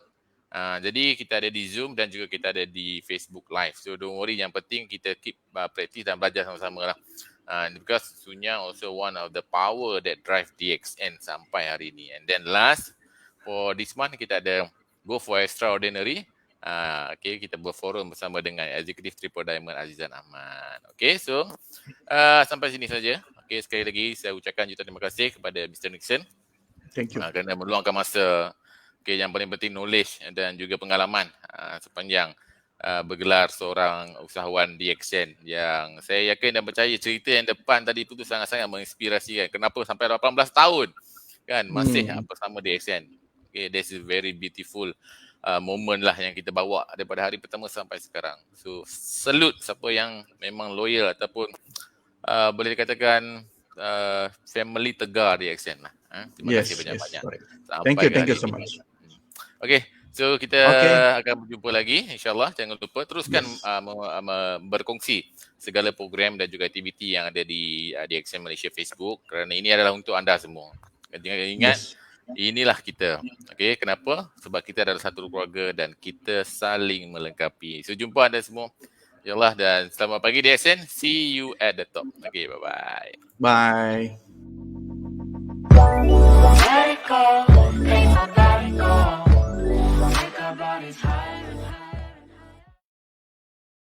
S1: Jadi kita ada di Zoom dan juga kita ada di Facebook Live. So don't worry, yang penting kita keep practice dan belajar sama-sama lah. Because Sunya also one of the power that drive DXN sampai hari ini. And then last for this month kita ada Go for Extraordinary. Okay, kita berforum bersama dengan Executive Triple Diamond Azizan Ahmad. Okay, so sampai sini saja. Okay, sekali lagi saya ucapkan jutaan terima kasih kepada Mr. Nixon.
S2: Thank you.
S1: Kerana meluangkan masa. Okay, yang paling penting knowledge dan juga pengalaman sepanjang bergelar seorang usahawan DXN yang saya yakin dan percaya cerita yang depan tadi itu sangat-sangat menginspirasikan. Kenapa sampai 18 tahun kan masih bersama DXN. Okay, this is very beautiful moment lah yang kita bawa daripada hari pertama sampai sekarang. So salute siapa yang memang loyal ataupun boleh dikatakan family tegar DXN lah. Terima kasih banyak-banyak.
S2: Thank you so much.
S1: Okay, so kita akan berjumpa lagi insyaAllah. Jangan lupa teruskan berkongsi segala program dan juga aktiviti yang ada di DXN Malaysia Facebook kerana ini adalah untuk anda semua. Jangan ingat, inilah kita. Okay, kenapa? Sebab kita adalah satu keluarga dan kita saling melengkapi. So jumpa anda semua insyaAllah dan selamat pagi DXN. See you at the top. Okay, bye-bye.
S2: Bye.
S3: Let it go, make my body go. Make our bodies higher.